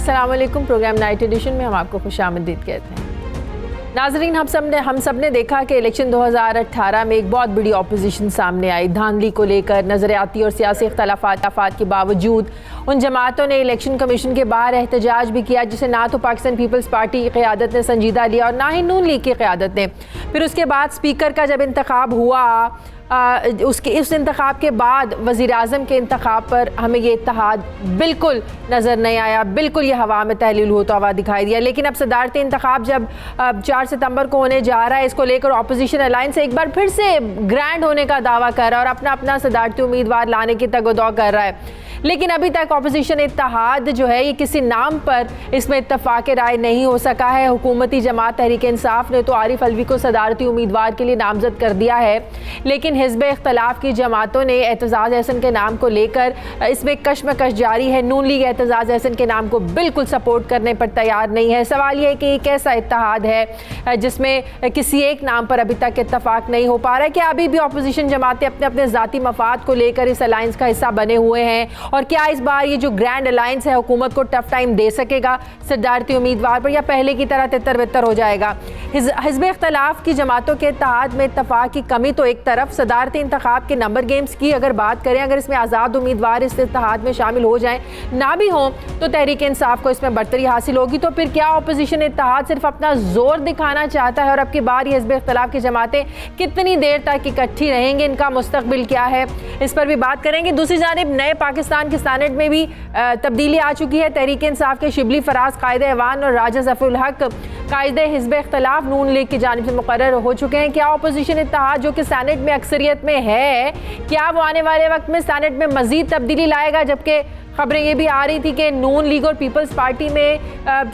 अस्सलाम वालेकुम। Programme night addition में हम आपको खुशामदीद कहते हैं। नाजरीन, हम सब ने देखा कि इलेक्शन 2018 में एक बहुत बड़ी अपोजिशन सामने आई। धांधली को लेकर नज़रियाती और सियासी इख्तलाफात के बावजूद उन जमातों ने इलेक्शन कमीशन के बाहर एहतजाज भी किया, जिसे ना तो पाकिस्तान पीपल्स पार्टी की क़यादत ने संजीदा लिया और ना ही नून लीग की क़यादत ने। फिर उसके बाद स्पीकर का जब इंतखाब हुआ, उस इंतखाब के बाद वज़ीर आज़म के इंतखाब पर हमें ये इत्तेहाद बिल्कुल नज़र नहीं आया, बिल्कुल ये हवा में तहलील होता हुआ दिखाई दिया। लेकिन अब सदारती इंतखाब जब 4 सितंबर को होने जा रहा है, इसको लेकर अपोजिशन अलायंस एक बार फिर से ग्रैंड होने का दावा कर रहा है और अपना सदारती उम्मीदवार लाने की तगदौ कर रहा है। लेकिन अभी तक अपोजिशन इत्तेहाद जो है ये किसी नाम पर इसमें इत्तफाक राय नहीं हो सका है। हुकूमती जमात तहरीक इंसाफ ने तो आरिफ अलवी को सदारती उम्मीदवार के लिए नामजद कर दिया है, लेकिन हिज़्ब इख्तलाफ की जमातों ने एतजाज़ एहसन के नाम को लेकर इसमें कशमकश जारी है। नून लीग एतजाज़ एहसन के नाम को बिल्कुल सपोर्ट करने पर तैयार नहीं है। सवाल यह है कि एक ऐसा इत्तेहाद है जिसमें किसी एक नाम पर अभी तक इत्तफाक नहीं हो पा रहा है। क्या अभी भी अपोजिशन जमातें अपने अपने ज़ाती मफाद को लेकर इस अलायंस का हिस्सा बने हुए हैं, और क्या इस बार ये जो ग्रैंड अलायंस है हुकूमत को टफ टाइम दे सकेगा सदारती उम्मीदवार पर, या पहले की तरह तितर बितर हो जाएगा? हिज़्ब इख्तलाफ की जमातों के इत्तेहाद में इत्तफाक की कमी तो एक तरफ, सदारती इंतखाब के नंबर गेम्स की अगर बात करें, अगर इसमें आज़ाद उम्मीदवार इस इत्तेहाद में शामिल हो जाएं, ना भी हों तो तहरीक इंसाफ को इसमें बढ़तरी हासिल होगी। तो फिर क्या अपोजिशन इत्तेहाद सिर्फ अपना जोर दिखाना चाहता है, और अब की बार ये हिज़्ब इख्तलाफ की जमातें कितनी देर तक इकट्ठी रहेंगी, इनका मुस्तकबिल क्या है, इस पर भी बात करेंगे। दूसरी जानिब नए पाकिस्तान की सेनेट में भी तब्दीली आ चुकी है। तहरीक इंसाफ के शिबली फराज कायदे ऐवान और राजा ज़फ़रुल हक कायदे हिज़्ब इख्तलाफ नून लीग की जानिब से मुकर्रर हो चुके हैं। क्या अपोजिशन इत्तेहाद जो कि सेनेट में अक्सरियत में है, क्या वो आने वाले वक्त में सेनेट में मज़ीद तब्दीली लाएगा? जबकि खबरें ये भी आ रही थी कि नून लीग और पीपल्स पार्टी में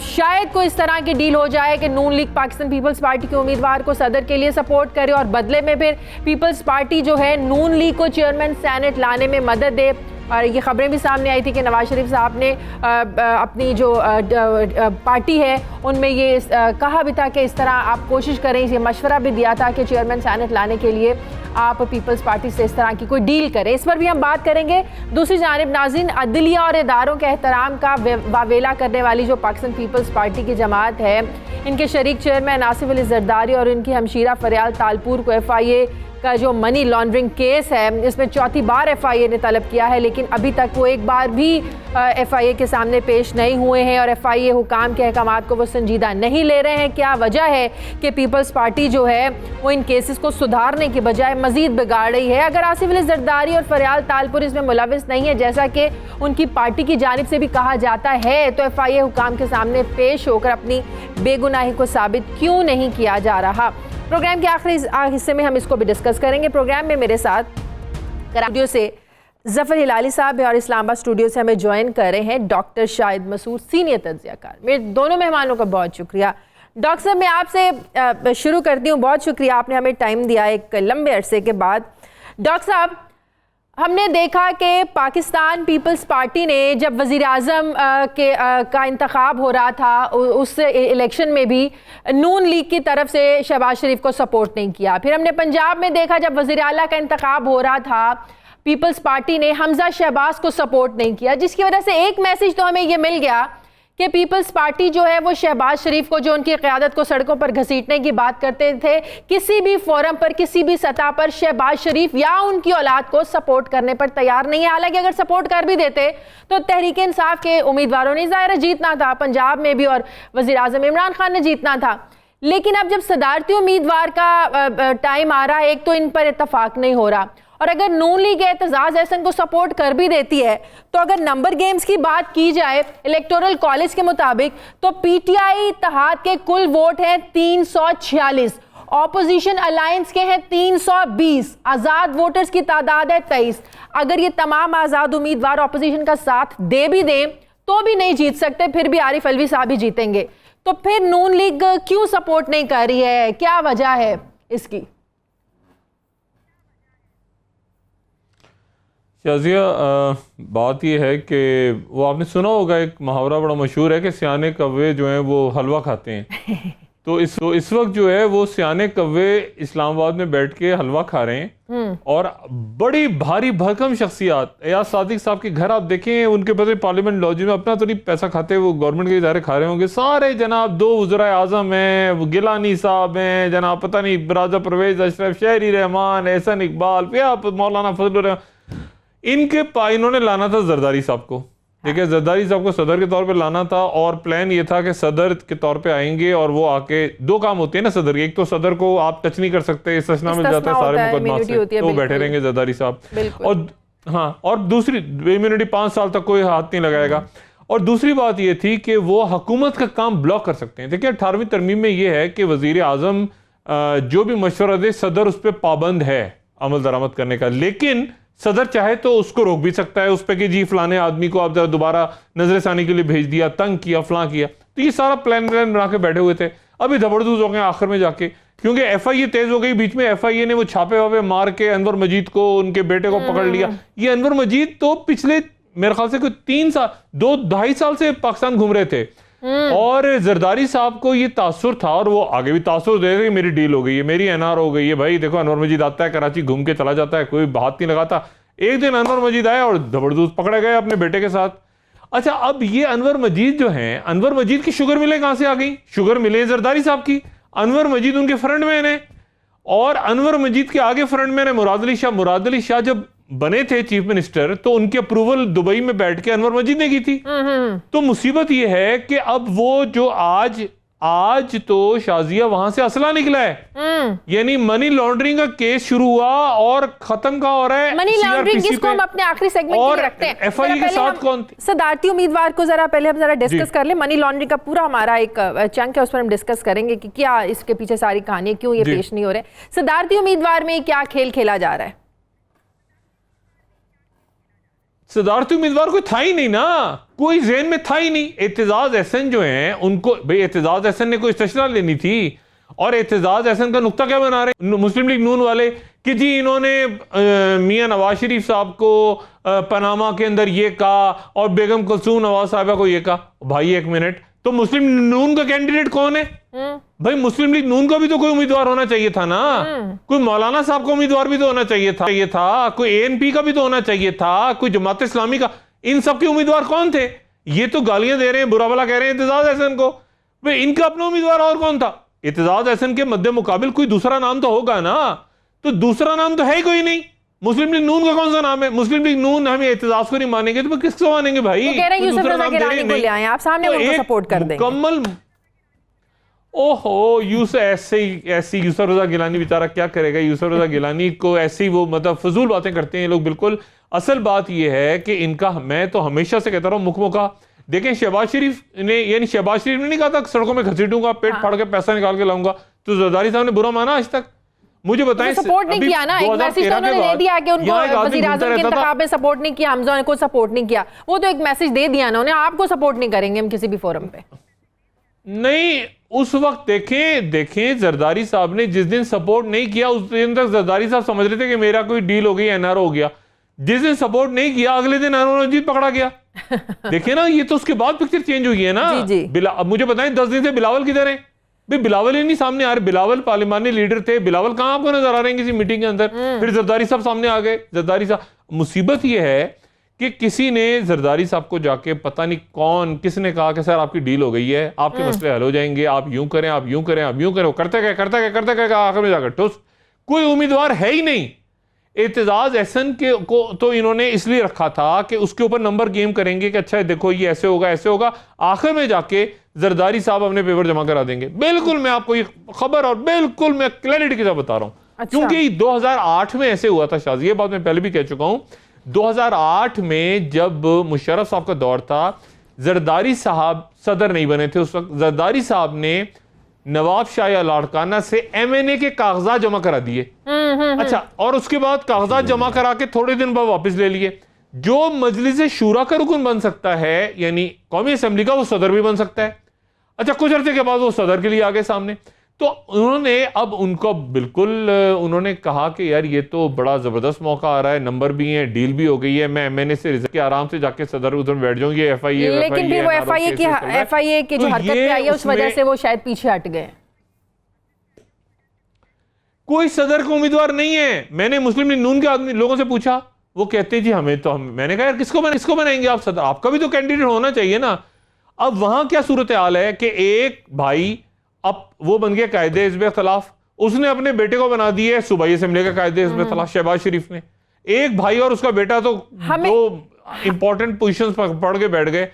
शायद कोई इस तरह की डील हो जाए कि नून लीग पाकिस्तान पीपल्स पार्टी के उम्मीदवार को सदर के लिए सपोर्ट करे और बदले में फिर पीपल्स पार्टी जो है नून लीग को चेयरमैन सेनेट लाने में मदद दे। और ये खबरें भी सामने आई थी कि नवाज शरीफ साहब ने अपनी जो पार्टी है उनमें ये कहा भी था कि इस तरह आप कोशिश करें, ये मशवरा भी दिया था कि चेयरमैन सेनेट लाने के लिए आप पीपल्स पार्टी से इस तरह की कोई डील करें। इस पर भी हम बात करेंगे। दूसरी जानिब नाज़रीन, अदलिया और इदारों के एहतराम का वावेला करने वाली जो पाकिस्तान पीपल्स पार्टी की जमात है, इनके शरीक चेयरमैन आसिफ अली जरदारी और इनकी हमशीरा फरियाल तालपुर को FIA का जो मनी लॉन्ड्रिंग केस है, इसमें चौथी बार FIA ने तलब किया है, लेकिन अभी तक वो एक बार भी FIA के सामने पेश नहीं हुए हैं और FIA हुकाम के अहकामात को वो संजीदा नहीं ले रहे हैं। क्या वजह है कि पीपल्स पार्टी जो है वो इन केसेस को सुधारने के बजाय मजीद बिगाड़ रही है? अगर आसिफ अली जरदारी और फरियाल तालपुर इसमें मुलविस नहीं है, जैसा कि उनकी पार्टी की जानिब से भी कहा जाता है, तो FIA हुकाम के सामने पेश होकर अपनी बेगुनाही को साबित क्यों नहीं किया जा रहा? प्रोग्राम के आखिरी हिस्से में हम इसको भी डिस्कस करेंगे। प्रोग्राम में मेरे साथ स्टूडियो से ज़फ़र हिलाली साहब और इस्लामाबाद स्टूडियो से हमें ज्वाइन कर रहे हैं डॉक्टर शाहिद मसूद, सीनियर तज्ज़ियाकार। मेरे दोनों मेहमानों का बहुत शुक्रिया। डॉक्टर साहब, मैं आपसे शुरू करती हूँ। बहुत शुक्रिया, आपने हमें टाइम दिया एक लंबे अरसे के बाद। डॉक्टर साहब, हमने देखा कि पाकिस्तान पीपल्स पार्टी ने जब वज़ीर आज़म का इंतखाब हो रहा था, उस इलेक्शन में भी नून लीग की तरफ से शहबाज शरीफ को सपोर्ट नहीं किया। फिर हमने पंजाब में देखा जब वज़ीर आला का इंतखाब हो रहा था, पीपल्स पार्टी ने हमजा शहबाज को सपोर्ट नहीं किया, जिसकी वजह से एक मैसेज तो हमें ये मिल गया कि पीपल्स पार्टी जो है वो शहबाज शरीफ को, जो उनकी क़यादत को सड़कों पर घसीटने की बात करते थे, किसी भी फोरम पर, किसी भी सतह पर शहबाज शरीफ या उनकी औलाद को सपोर्ट करने पर तैयार नहीं है। हालांकि अगर सपोर्ट कर भी देते तो तहरीक इंसाफ के उम्मीदवारों ने ज़ाहिर जीतना था, पंजाब में भी, और वज़ीर आज़म इमरान खान ने जीतना था। लेकिन अब जब सदारती उम्मीदवार का टाइम आ रहा है, एक तो इन पर इत्तफाक नहीं हो रहा, और अगर नून लीग एतजाज़ एहसन को सपोर्ट कर भी देती है, तो अगर नंबर गेम्स की बात की जाए इलेक्टोरल कॉलेज के मुताबिक, तो PTI इत्तेहाद के कुल वोट हैं 346, ऑपोजिशन अलायंस के हैं 320, आज़ाद वोटर्स की तादाद है 23। अगर ये तमाम आज़ाद उम्मीदवार ऑपोजिशन का साथ दे भी दें तो भी नहीं जीत सकते, फिर भी आरिफ अलवी साहब ही जीतेंगे। तो फिर नून लीग क्यों सपोर्ट नहीं कर रही है? क्या वजह है इसकी? शाजिया, बात यह है कि वो आपने सुना होगा, एक मुहावरा बड़ा मशहूर है कि सियाने कौवे जो हैं वो हलवा खाते हैं। तो इस वक्त जो है वो सियाने कव्वे इस्लामाबाद में बैठ के हलवा खा रहे हैं और बड़ी भारी भरकम शख्सियात, एयाज सादिक साहब के घर आप देखें, उनके पता पार्लियामेंट लॉज में अपना तो नहीं पैसा खाते, वो गवर्नमेंट के इदारे खा रहे होंगे सारे जनाब, 2 वज़राए आज़म हैं, गिलानी साहब हैं जनाब, पता नहीं राजा परवेज अशरफ, शहरी रहमान, एहसन इकबाल, या मौलाना फजल रहमान, इन्होंने लाना था जरदारी साहब को। देखिए जरदारी साहब को सदर के तौर पे लाना था और प्लान ये था कि सदर के तौर पे आएंगे और वो आके 2 काम होते हैं ना सदर के, एक तो सदर को आप टच नहीं कर सकते, सचना मिल जाता है सारे मुकदमा से, तो बैठे रहेंगे जरदारी साहब, और हाँ, और दूसरी इम्यूनिटी 5 साल तक कोई हाथ नहीं लगाएगा। और दूसरी बात ये थी कि वो हुकूमत का काम ब्लॉक कर सकते हैं। देखिए 18वीं तरमीम में ये है कि वजीर आजम जो भी मशवरा दे सदर उस पर पाबंद है अमल दरामद करने का, लेकिन सदर चाहे तो उसको रोक भी सकता है उस पर कि जी फलाने आदमी को आप जरा दोबारा नजरसानी के लिए भेज दिया, तंग किया, फलां किया। तो ये सारा प्लान बना के बैठे हुए थे। अभी धबड़दूज हो गए आखिर में जाके, क्योंकि FIA तेज हो गई बीच में। FIA ने वो छापे वापे मार के अनवर मजीद को, उनके बेटे को पकड़ लिया। ये अनवर मजीद तो पिछले मेरे ख्याल से कोई 3 साल 2-2.5 साल से पाकिस्तान घूम रहे थे, और जरदारी साहब को ये तासुर था और वो आगे भी तासुर दे रहे, मेरी डील हो गई है, मेरी NR हो गई है। भाई देखो अनवर मजीद आता है कराची, घूम के चला जाता है, कोई हाथ नहीं लगाता। एक दिन अनवर मजीद आया और धबड़दूज पकड़े गए अपने बेटे के साथ। अच्छा, अब ये अनवर मजीद जो हैं, अनवर मजीद की शुगर मिले कहां से आ गई? शुगर मिले जरदारी साहब की। अनवर मजीद उनके फ्रंट मैन है, और अनवर मजीद के आगे फ्रंट मैन है मुराद अली शाह। मुराद अली शाह जब बने थे चीफ मिनिस्टर तो उनकी अप्रूवल दुबई में बैठ के अनवर मजीद ने की थी। तो मुसीबत यह है कि अब वो जो आज तो शाजिया वहां से असला निकला है, यानी मनी लॉन्ड्रिंग का केस शुरू हुआ और खत्म का हो रहा है मनी लॉन्ड्रिंग, जिसको हम अपने आखिरी सेगमेंट में रखते हैं। FIA के साथ कौन थी? सदारती उम्मीदवार को जरा पहले हम जरा डिस्कस कर ले। मनी लॉन्ड्रिंग का पूरा हमारा एक चंक है, उस पर हम डिस्कस करेंगे कि क्या इसके पीछे सारी कहानी, क्यों ये पेश नहीं हो रहे। सदारती उम्मीदवार में क्या खेल खेला जा रहा है? सदारती उम्मीदवार कोई था ही नहीं ना, कोई ज़हन में था ही नहीं। एतजाज एहसन जो हैं उनको, भाई एतजाज एहसन ने कोई इस्तेशना लेनी थी, और एतजाज एहसन का नुक्ता क्या बना रहे मुस्लिम लीग नून वाले कि जी इन्होंने मियां नवाज शरीफ साहब को पनामा के अंदर ये कहा और बेगम कुलसूम नवाज साहिबा को ये कहा। भाई एक मिनट, तो मुस्लिम नून का कैंडिडेट कौन है? भाई मुस्लिम लीग नून का भी तो कोई उम्मीदवार होना चाहिए था ना, कोई मौलाना साहब का उम्मीदवार भी तो होना चाहिए था, कोई ANP का भी तो होना चाहिए था, कोई जमात इस्लामी का। इन सब के उम्मीदवार कौन थे? ये तो गालियां दे रहे हैं, बुरा भला कह रहे हैं एतजाज एहसन को। भाई इनका अपना उम्मीदवार और कौन था? एतजाज एहसन के मद्दे मुकाबिल कोई दूसरा नाम तो होगा ना, तो दूसरा नाम तो है ही कोई नहीं। मुस्लिम लीग नून का कौन सा नाम है? मुस्लिम लीग नून हम एतजाज को नहीं मानेंगे तो किसको मानेंगे भाई? वो कह रहे हैं यूसुफ रजा गिलानी को ले आए, आप सामने उनको सपोर्ट कर देंगे। मुकम्मल ओहो, यूसुफ ऐसी यूसुफ रजा गिलानी बेचारा क्या करेगा? यूसुफ रजा गिलानी को ऐसी वो मतलब फजूल बातें करते हैं लोग बिल्कुल। असल बात यह है कि इनका, मैं तो हमेशा से कहता रहा हूं मुखमुखा। देखें शहबाज शरीफ ने, यानी शहबाज शरीफ ने नहीं कहा था सड़कों में घसीटूंगा, पेट फाड़ के पैसा निकाल के लाऊंगा, तो जरदारी साहब ने बुरा माना आज तक? मुझे बताएं, सपोर्ट नहीं किया ना, एक मैसेज तो उन्होंने दे दिया कि उनको वज़ीर आज़म के इंतखाब में सपोर्ट नहीं किया, हमजा को सपोर्ट नहीं किया, वो तो एक मैसेज दे दिया ना उन्हें, आपको सपोर्ट नहीं करेंगे हम किसी भी फोरम पे। नहीं, उस वक्त देखें जरदारी साहब ने जिस दिन सपोर्ट नहीं किया उस दिन तक जरदारी साहब समझ रहे थे कि मेरा कोई डील हो गई, NR हो गया। जिस दिन सपोर्ट नहीं किया अगले दिन अनवर मजीद पकड़ा गया। देखिए ना, ये तो उसके बाद पिक्चर चेंज हुई है ना। अब मुझे बताएं 10 दिन से बिलावल किधर है? भाई बिलावल ही नहीं सामने आ रहे। बिलावल पार्लिमानी लीडर थे, बिलावल कहां आपको नजर आ रहे हैं किसी मीटिंग के अंदर? फिर जरदारी साहब सामने आ गए। जरदारी साहब, मुसीबत ये है कि किसी ने जरदारी साहब को जाके पता नहीं कौन किसने कहा कि सर आपकी डील हो गई है, आपके मसले हल हो जाएंगे, आप यूं करें, आप यूं करें, आप यूं करें। वो करते गए आखिर में जाकर ठुस, कोई उम्मीदवार है ही नहीं। एतजाज एहसन के को तो इन्होंने इसलिए रखा था कि उसके ऊपर नंबर गेम करेंगे कि अच्छा देखो ये ऐसे होगा ऐसे होगा, आखिर में जाके जरदारी साहब अपने पेपर जमा करा देंगे। बिल्कुल मैं आपको ये खबर और बिल्कुल मैं क्लैरिटी के साथ बता रहा हूं। अच्छा। क्योंकि 2008 में ऐसे हुआ था शाजी, ये बात मैं पहले भी कह चुका हूं। 2008 में जब मुशर्रफ साहब का दौर था, जरदारी साहब सदर नहीं बने थे उस वक्त। जरदारी साहब ने नवाब शाह या लाड़काना से MNA के कागजात जमा करा दिए। अच्छा, और उसके बाद कागजात जमा करा के थोड़े दिन बाद वापस ले लिए। जो मजलिस शूरा का रुकन बन सकता है, यानी कौमी असेंबली का, वो सदर भी बन सकता है। अच्छा, कुछ अर्से के बाद वो सदर के लिए आ गए सामने। तो उन्होंने अब उनको बिल्कुल उन्होंने कहा कि यार ये तो बड़ा जबरदस्त मौका आ रहा है, नंबर भी है, डील भी हो गई है, मैं MNA से रिजल्ट के आराम से जाके सदर उधर बैठ जाऊंगी। लेकिन फिर वो FIA की जो हरकत पे आई है उस वजह से वो शायद पीछे हट गए। कोई सदर का उम्मीदवार नहीं है। मैंने मुस्लिम लीग नून के आदमी लोगों से पूछा, वो कहते हैं जी हमें तो मैंने कहा यार किसको बनाएंगे आप सदर, आपका भी तो कैंडिडेट होना चाहिए ना। अब वहां क्या सूरत हाल है कि एक भाई अब वो बन गया कायदे हिज़्ब इख्तिलाफ, उसने अपने बेटे को बना दिया सूबाई असेंबली का कायदे हिज़्ब इख्तिलाफ शहबाज शरीफ ने। एक भाई और उसका बेटा तो दो इंपॉर्टेंट पोजीशंस पर पढ़ के बैठ गए,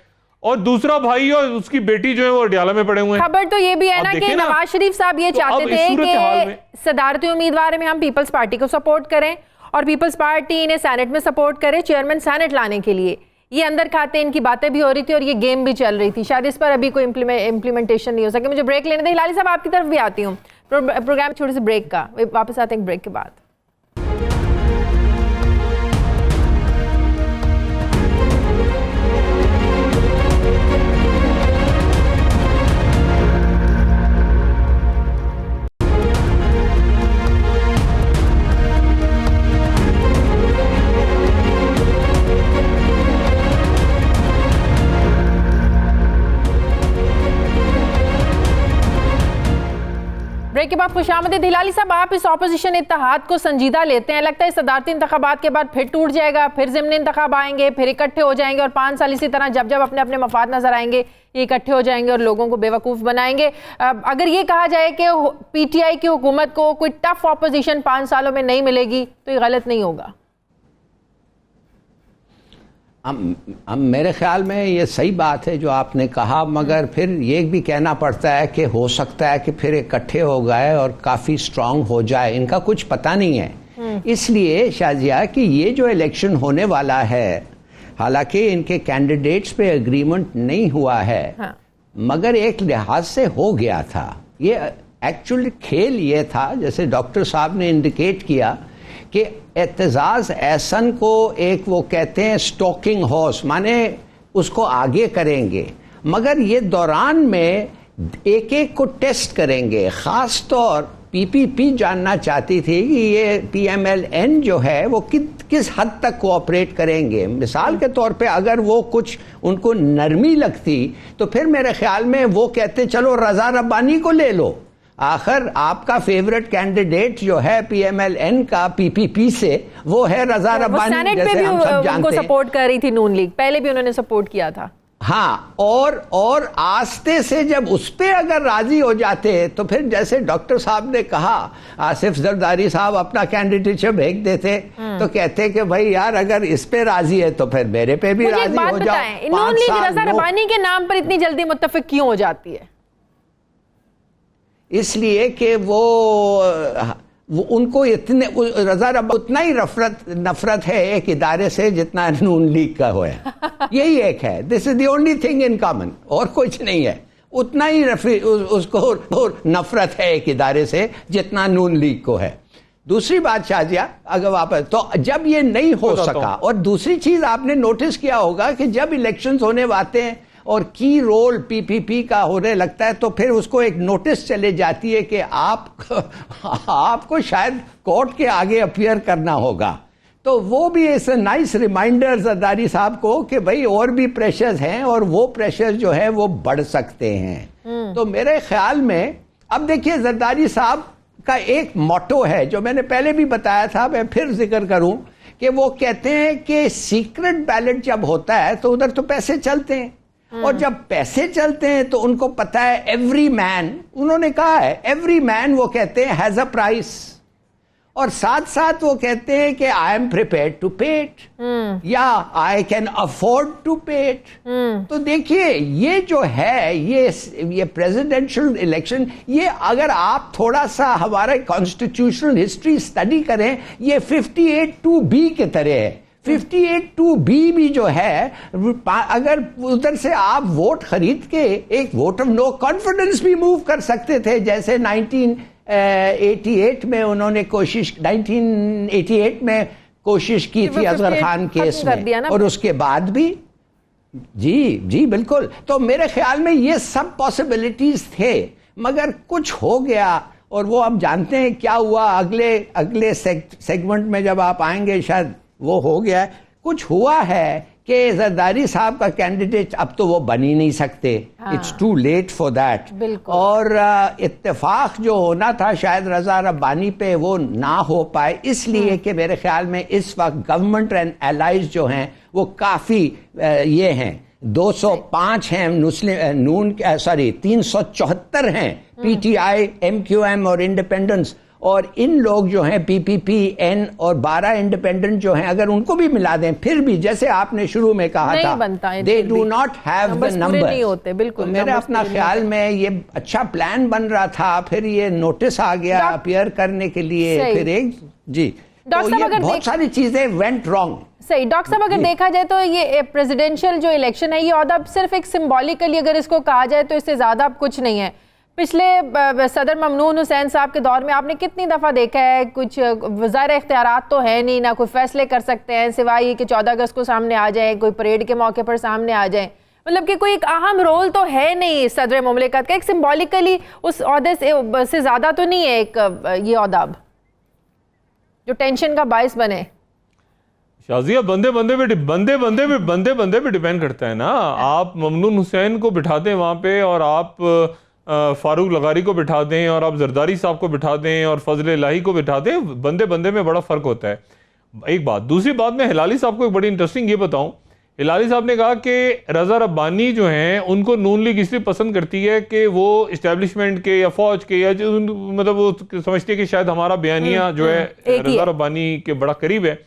और दूसरा भाई और उसकी बेटी जो है वो अडियाला में पड़े हुए हैं। खबर तो ये भी है ना कि नवाज शरीफ साहब ये चाहते थे कि सदारती उम्मीदवार में हम पीपल्स पार्टी को सपोर्ट करें और पीपल्स पार्टी इन्हें सेनेट में सपोर्ट करे चेयरमैन सेनेट लाने के लिए। ये अंदर खाते इनकी बातें भी हो रही थी और ये गेम भी चल रही थी। शायद इस पर अभी कोई इम्प्लीमेंटेशन नहीं हो सके। मुझे ब्रेक लेने दें। हिलाली साहब आपकी तरफ भी आती हूँ, प्रोग्राम छोटे से ब्रेक का वापस आते हैं ब्रेक के बाद। ब्रेक के बाद खुशामदीद। हिलाली साहब, आप इस ऑपोजिशन इत्तेहाद को संजीदा लेते हैं? लगता है सदारती इंतखाबात के बाद फिर टूट जाएगा, फिर ज़िमनी इंतखाब आएंगे, फिर इकट्ठे हो जाएंगे और 5 साल इसी तरह जब जब अपने अपने मफाद नजर आएंगे ये इकट्ठे हो जाएंगे और लोगों को बेवकूफ़ बनाएंगे। अगर ये कहा जाए कि पीटीआई की हुकूमत को कोई टफ ऑपोजिशन 5 सालों में नहीं मिलेगी तो ये गलत नहीं होगा? मेरे ख्याल में ये सही बात है जो आपने कहा, मगर फिर ये भी कहना पड़ता है कि हो सकता है कि फिर इकट्ठे हो गए और काफ़ी स्ट्रांग हो जाए, इनका कुछ पता नहीं है। इसलिए शाजिया कि ये जो इलेक्शन होने वाला है, हालांकि इनके कैंडिडेट्स पे एग्रीमेंट नहीं हुआ है, हाँ। मगर एक लिहाज से हो गया था। ये एक्चुअली खेल ये था, जैसे डॉक्टर साहब ने इंडिकेट किया कि एतजाज़ एहसन को एक वो कहते हैं स्टॉकिंग हॉर्स, माने उसको आगे करेंगे, मगर ये दौरान में एक एक को टेस्ट करेंगे। ख़ास तौर पीपीपी जानना चाहती थी कि ये पीएमएलएन जो है वो किस हद तक कोऑपरेट करेंगे। मिसाल के तौर पे अगर वो कुछ उनको नरमी लगती तो फिर मेरे ख्याल में वो कहते चलो रज़ा रब्बानी को ले लो। आखिर आपका फेवरेट कैंडिडेट जो है पीएमएलएन का पीपीपी से वो है रज़ा रब्बानी, जैसे हम सब जानते हैं। सपोर्ट कर रही थी नून लीग, पहले भी उन्होंने सपोर्ट किया था। हाँ, और आस्ते से जब उस पे अगर राजी हो जाते तो फिर जैसे डॉक्टर साहब ने कहा, आसिफ जरदारी साहब अपना कैंडिडेट भेज देते तो कहते कि भाई यार अगर इस पे राजी है तो फिर मेरे पे भी राजी हो जाओ। नून लीग रज़ा रब्बानी के नाम पर इतनी जल्दी मुत्तफिक क्यों हो जाती है? इसलिए कि वो उनको इतने रज़ा रब्बानी उतना ही नफरत है एक इदारे से जितना नून लीग का हो है। यही एक है, this is the only thing in common, और कुछ नहीं है। उतना ही उसको नफरत है एक इदारे से जितना नून लीग को है। दूसरी बात शाजिया, अगर वापस तो जब ये नहीं हो सका, और दूसरी चीज आपने नोटिस किया होगा कि जब इलेक्शंस होने आते हैं और की रोल पीपीपी का होने लगता है तो फिर उसको एक नोटिस चले जाती है कि आपको शायद कोर्ट के आगे अपीयर करना होगा। तो वो भी इस नाइस रिमाइंडर जरदारी साहब को कि भाई और भी प्रेशर्स हैं और वो प्रेशर जो है वो बढ़ सकते हैं। तो मेरे ख्याल में अब देखिए जरदारी साहब का एक मोटो है जो मैंने पहले भी बताया था, मैं फिर जिक्र करूं कि वो कहते हैं कि सीक्रेट बैलेट जब होता है तो उधर तो पैसे चलते हैं, और जब पैसे चलते हैं तो उनको पता है एवरी मैन, उन्होंने कहा है एवरी मैन, वो कहते हैं हैज अ प्राइस, और साथ साथ वो कहते हैं कि आई एम प्रिपेयर्ड टू पे इट, या आई कैन अफोर्ड टू पे इट। तो देखिए ये जो है ये प्रेसिडेंशियल इलेक्शन, ये अगर आप थोड़ा सा हमारा कॉन्स्टिट्यूशनल हिस्ट्री स्टडी करें, ये 58(2)B के तरह है। 58(2)B भी जो है, अगर उधर से आप वोट खरीद के एक वोट ऑफ नो कॉन्फिडेंस भी मूव कर सकते थे, जैसे 1988 में उन्होंने 1988 में कोशिश की थी असगर खान केस में, और उसके बाद भी जी बिल्कुल। तो मेरे ख्याल में ये सब पॉसिबिलिटीज थे, मगर कुछ हो गया, और वो हम जानते हैं क्या हुआ। अगले सेगमेंट में जब आप आएंगे शायद वो हो गया है। कुछ हुआ है कि जरदारी साहब का कैंडिडेट अब तो वो बन ही नहीं सकते, it's too late for that. और इत्तेफाक जो होना था शायद रजा रब्बानी पे वो ना हो पाए, इसलिए कि मेरे ख्याल में इस वक्त गवर्नमेंट एंड एलाइज जो हैं वो काफ़ी ये हैं, 205 हैं मुस्लिम नून, सॉरी 374 हैं PTI, MQM और इंडिपेंडेंस, और इन लोग जो हैं PPP, N और 12 इंडिपेंडेंट जो हैं, अगर उनको भी मिला दें फिर भी जैसे आपने शुरू में कहा था, they do not have the number. बिल्कुल, मेरे अपना ख्याल में ये अच्छा प्लान बन रहा था, फिर ये नोटिस आ गया अपीयर करने के लिए, फिर एक जी तो ये बहुत सारी चीजें वेंट रॉन्ग। सही डॉक्टर साहब, अगर देखा जाए तो ये प्रेसिडेंशियल जो इलेक्शन है ये ओहदा सिर्फ एक सिंबॉलिकली अगर इसको कहा जाए तो इससे ज्यादा अब कुछ नहीं है। पिछले सदर ममनून हुसैन साहब के दौर में आपने कितनी दफ़ा देखा है, कुछ वज़ायर इख्तियारात तो है नहीं, ना कोई फैसले कर सकते हैं सिवाय ये कि 14 अगस्त को सामने आ जाए, कोई परेड के मौके पर सामने आ जाए, मतलब कि कोई एक अहम रोल तो है नहीं सदर मुमलिकत का, एक सिंबॉलिकली उस ओहदे से ज़्यादा तो नहीं है एक ये ओहदा जो टेंशन का बायस बने। शाजिया बंदे बंदे पे डिपेंड करता है ना। आप ममनून हुसैन को बिठाते हैं वहाँ पे, और आप फारूक लगारी को बिठा दें, और आप जरदारी साहब को बिठा दें, और फजल इलाही को बिठा दें, बंदे में बड़ा फ़र्क होता है। एक बात, दूसरी बात मैं हिलाली साहब को एक बड़ी इंटरेस्टिंग ये बताऊं, हिलाली साहब ने कहा कि रज़ा रब्बानी जो हैं उनको नून लीग इसलिए पसंद करती है कि वो इस्टेब्लिशमेंट के या फौज के या मतलब वो समझते हैं कि शायद हमारा बयानिया जो है रज़ा रब्बानी के बड़ा करीब है।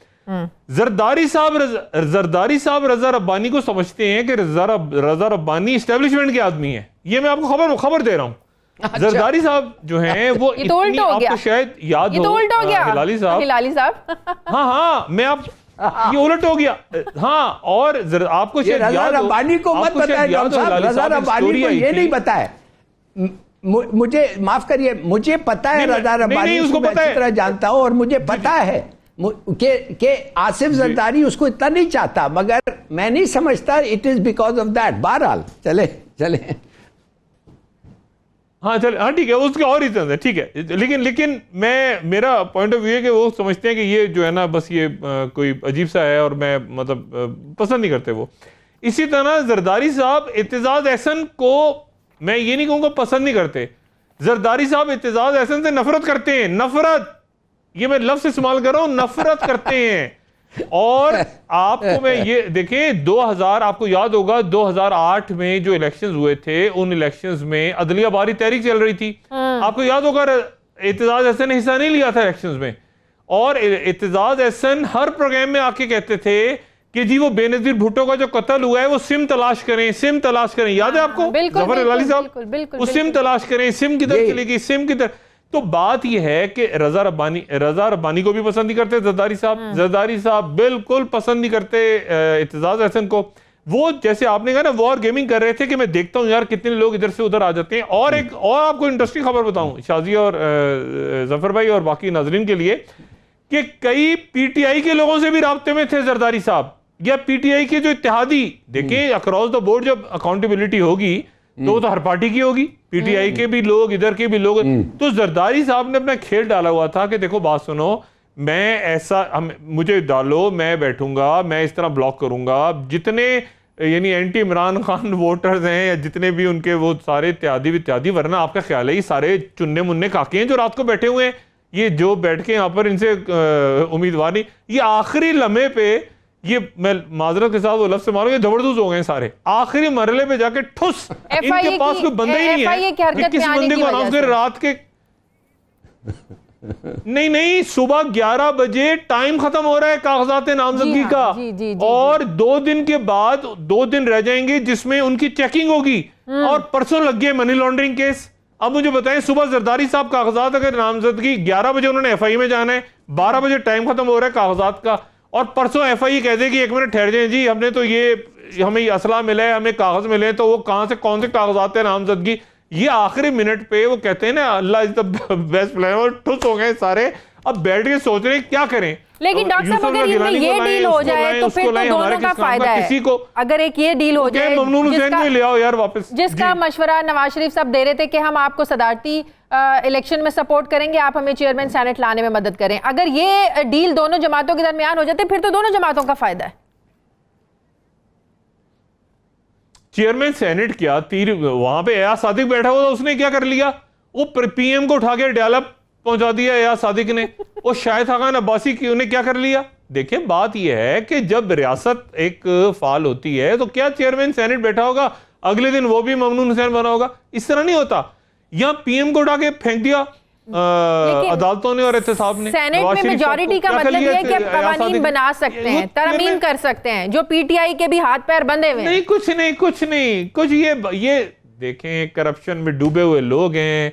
जरदारी साहब रज़ा रब्बानी को समझते हैं कि रज़ा रब्बानी इस्टेब्लिशमेंट के आदमी है। ये मैं आपको खबर दे रहा हूँ। अच्छा। जरदारी साहब जो हैं वो इतनी आपको शायद याद हो, हिलाली साहब हाँ मैं आप ये उलट हो गया हाँ। और आपको शायद याद हो, रब्बानी को मत बताएं रज़ा रब्बानी को ये नहीं बताए, मुझे माफ करिए, मुझे पता है रज़ा रब्बानी उसको अच्छी तरह जानता हूँ, और मुझे पता है कि आसिफ जरदारी उसको इतना नहीं चाहता, मगर मैं नहीं समझता it is because of that. बहरहाल चले हाँ ठीक है, उसके और रीजन है, ठीक है, लेकिन मेरा पॉइंट ऑफ व्यू है कि वो समझते हैं कि ये जो है ना बस ये कोई अजीब सा है, और मैं मतलब पसंद नहीं करते वो। इसी तरह जरदारी साहब इत्तेजाज एहसन को मैं ये नहीं कहूँगा पसंद नहीं करते, जरदारी साहब इत्तेजाज एहसन से नफरत करते हैं, नफरत, ये मैं लफ्ज इस्तेमाल कर रहा हूं, नफरत करते हैं। और आपको मैं ये देखें 2000 आपको याद होगा 2008 में जो इलेक्शंस हुए थे, उन इलेक्शंस में अदलिया बारी तहरीक चल रही थी, आपको याद होगा इत्तेजाज एहसन ने हिस्सा नहीं लिया था इलेक्शंस में, और इत्तेजाज एहसन हर प्रोग्राम में आके कहते थे कि जी वो बेनजीर भुट्टो का जो कत्ल हुआ है वो सिम तलाश करें, याद है आपको जफर इलाही साहब, वो सिम तलाश करें, सिम किधर चलेगी, सिम किधर। तो बात यह है कि रज़ा रब्बानी को भी पसंद नहीं करते जरदारी साहब बिल्कुल पसंद नहीं करते इत्तेजाज एहसन को। वो जैसे आपने कहा ना वॉर गेमिंग कर रहे थे कि मैं देखता हूं यार कितने लोग इधर से उधर आ जाते हैं। और एक और आपको इंटरेस्टिंग खबर बताऊं शाजी और जफर भाई और बाकी नाजरीन के लिए, कि कई PTI के लोगों से भी राब्ते में थे जरदारी साहब, या PTI के जो इत्तेहादी, देखें अक्रॉस द बोर्ड जब अकाउंटेबिलिटी होगी तो हर पार्टी की होगी, PTI के भी लोग, इधर के भी लोग। तो जरदारी साहब ने अपना खेल डाला हुआ था कि देखो बात सुनो, मैं ऐसा मुझे डालो, मैं बैठूंगा, मैं इस तरह ब्लॉक करूंगा, जितने यानी एंटी इमरान खान वोटर्स हैं या जितने भी उनके वो सारे इत्यादि, वरना आपका ख्याल है ये सारे चुन्ने मुन्ने काके हैं जो रात को बैठे हुए हैं, ये जो बैठ के यहाँ पर इनसे उम्मीदवार नहीं, ये आखिरी लम्हे पे, ये मैं माजरत के साथ वो लफ्ज़ से मारूं, ये जबरदस्त हो गए सारे, आखिरी मरहले पे जाके ठुस, इनके पास कोई बंदा ही नहीं है कि किसी बंदे को अनाउंस करे रात के नहीं सुबह 11 बजे टाइम खत्म हो रहा है कागजात नामजदगी का, और 2 दिन के बाद 2 दिन रह जाएंगे जिसमें उनकी चेकिंग होगी, और परसों लग गए मनी लॉन्ड्रिंग केस। अब मुझे बताएं, सुबह जरदारी साहब कागजात अगर नामजदगी 11 बजे उन्होंने FI में जाना है, 12 बजे टाइम खत्म हो रहा है कागजात का, और परसों FI कह देगी 1 मिनट ठहर जाए जी, हमने तो ये हमें असला मिला है, हमें कागज मिले हैं, तो वो कहां से कौन से कागजात है नामजदगी, ये आखिरी मिनट पे वो कहते हैं ना अल्लाह इज द बेस्ट प्लान, और ठुस हो गए सारे। अब बैठ के सोच रहे क्या करें। लेकिन डॉक्टर साहब अगर ये डील हो जाए तो फिर तो दोनों का फायदा है, किसी को अगर एक ये डील हो जाए, ममनून हुसैन को ले आओ यार वापस, जिसका मशवरा नवाज शरीफ साहब दे रहे थे कि हम आपको सदारती इलेक्शन में सपोर्ट करेंगे, आप हमें चेयरमैन सेनेट लाने में मदद करें, अगर ये डील दोनों जमातों के दरमियान हो जाते फिर तो दोनों जमातों का फायदा है। चेयरमैन सेनेट क्या तीर वहां पे एयाज सादिक बैठा हुआ था, उसने क्या कर लिया, वो पीएम को उठा के डायलअप पहुंचा दिया एयाज सादिक ने। और शाहिद खान अब्बासी की उन्हें क्या कर लिया। देखिए बात यह है कि जब रियासत एक फाल होती है तो क्या चेयरमैन सेनेट बैठा होगा अगले दिन वो भी ममनून हुसैन बना होगा, इस तरह नहीं होता। यहां पीएम को उठा के फेंक दिया अदालतों ने और एहतसाब ने। सेनेट में मेजॉरिटी का मतलब यह है कि आप कवानीन बना सकते हैं, तरमीम कर सकते हैं, जो पीटीआई के भी हाथ पैर बंधे हुए हैं। नहीं कुछ नहीं कुछ ये देखें, करप्शन में डूबे हुए लोग हैं,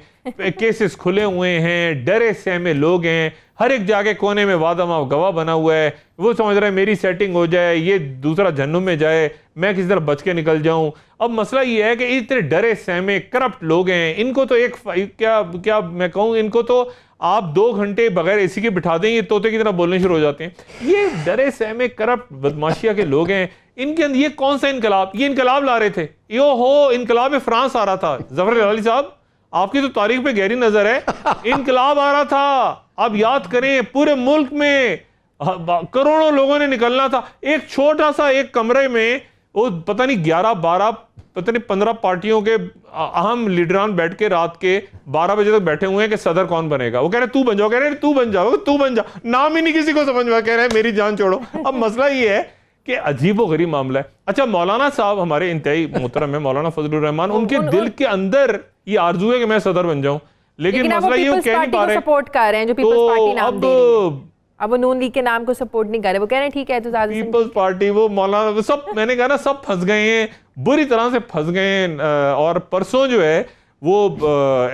केसेस खुले हुए हैं, डरे सहमे लोग हैं, हर एक जाके कोने में वादा माफ गवाह बना हुआ है। वो समझ रहा है मेरी सेटिंग हो जाए, ये दूसरा जहन्नुम में जाए, मैं किसी तरह बच के निकल जाऊं। अब मसला ये है कि इतने डरे सहमे करप्ट लोग हैं, इनको तो एक क्या मैं कहूं, इनको तो आप 2 घंटे बगैर एसी के बिठा दें, ये तोते की तरह बोलने शुरू हो जाते हैं। ये डरे सहमे करप्ट बदमाशिया के लोग हैं। इनके अंदर ये कौन सा इनकलाब, ये इनकलाब ला रहे थे, यो हो इनकलाब फ्रांस आ रहा था। जफर अली साहब आपकी तो तारीख पे गहरी नजर है, इनकलाब आ रहा था। आप याद करें पूरे मुल्क में करोड़ों लोगों ने निकलना था, एक छोटा सा एक कमरे में वो पता नहीं 11-12 पता नहीं 15 पार्टियों के अहम लीडरान बैठ के रात के 12 बजे तक बैठे हुए हैं कि सदर कौन बनेगा। वो कह रहे तू बन जाओ, कह रहे तू बन जाओ, तू बन जा, नाम ही नहीं किसी को समझ में, कह रहे हैं मेरी जान छोड़ो। अब मसला ये है कि अजीबो गरीब मामला है। अच्छा मौलाना साहब हमारे इंतहाई मोहतरम है, मौलाना फजलुर रहमान, उनके दिल के अंदर ये आरजू है कि मैं सदर बन जाऊं, लेकिन मसला ये वो कह नहीं पा रहे, सपोर्ट कर रहे हैं जो पीपल्स पार्टी नाम दे रही है। अब वो नून लीग के नाम को सपोर्ट नहीं कर रहे, वो कह रहे हैं ठीक है तो पीपल्स पार्टी वो मौलाना सब मैंने कहा ना सब फंस गए हैं, बुरी तरह से फंस गए हैं। और परसों जो है वो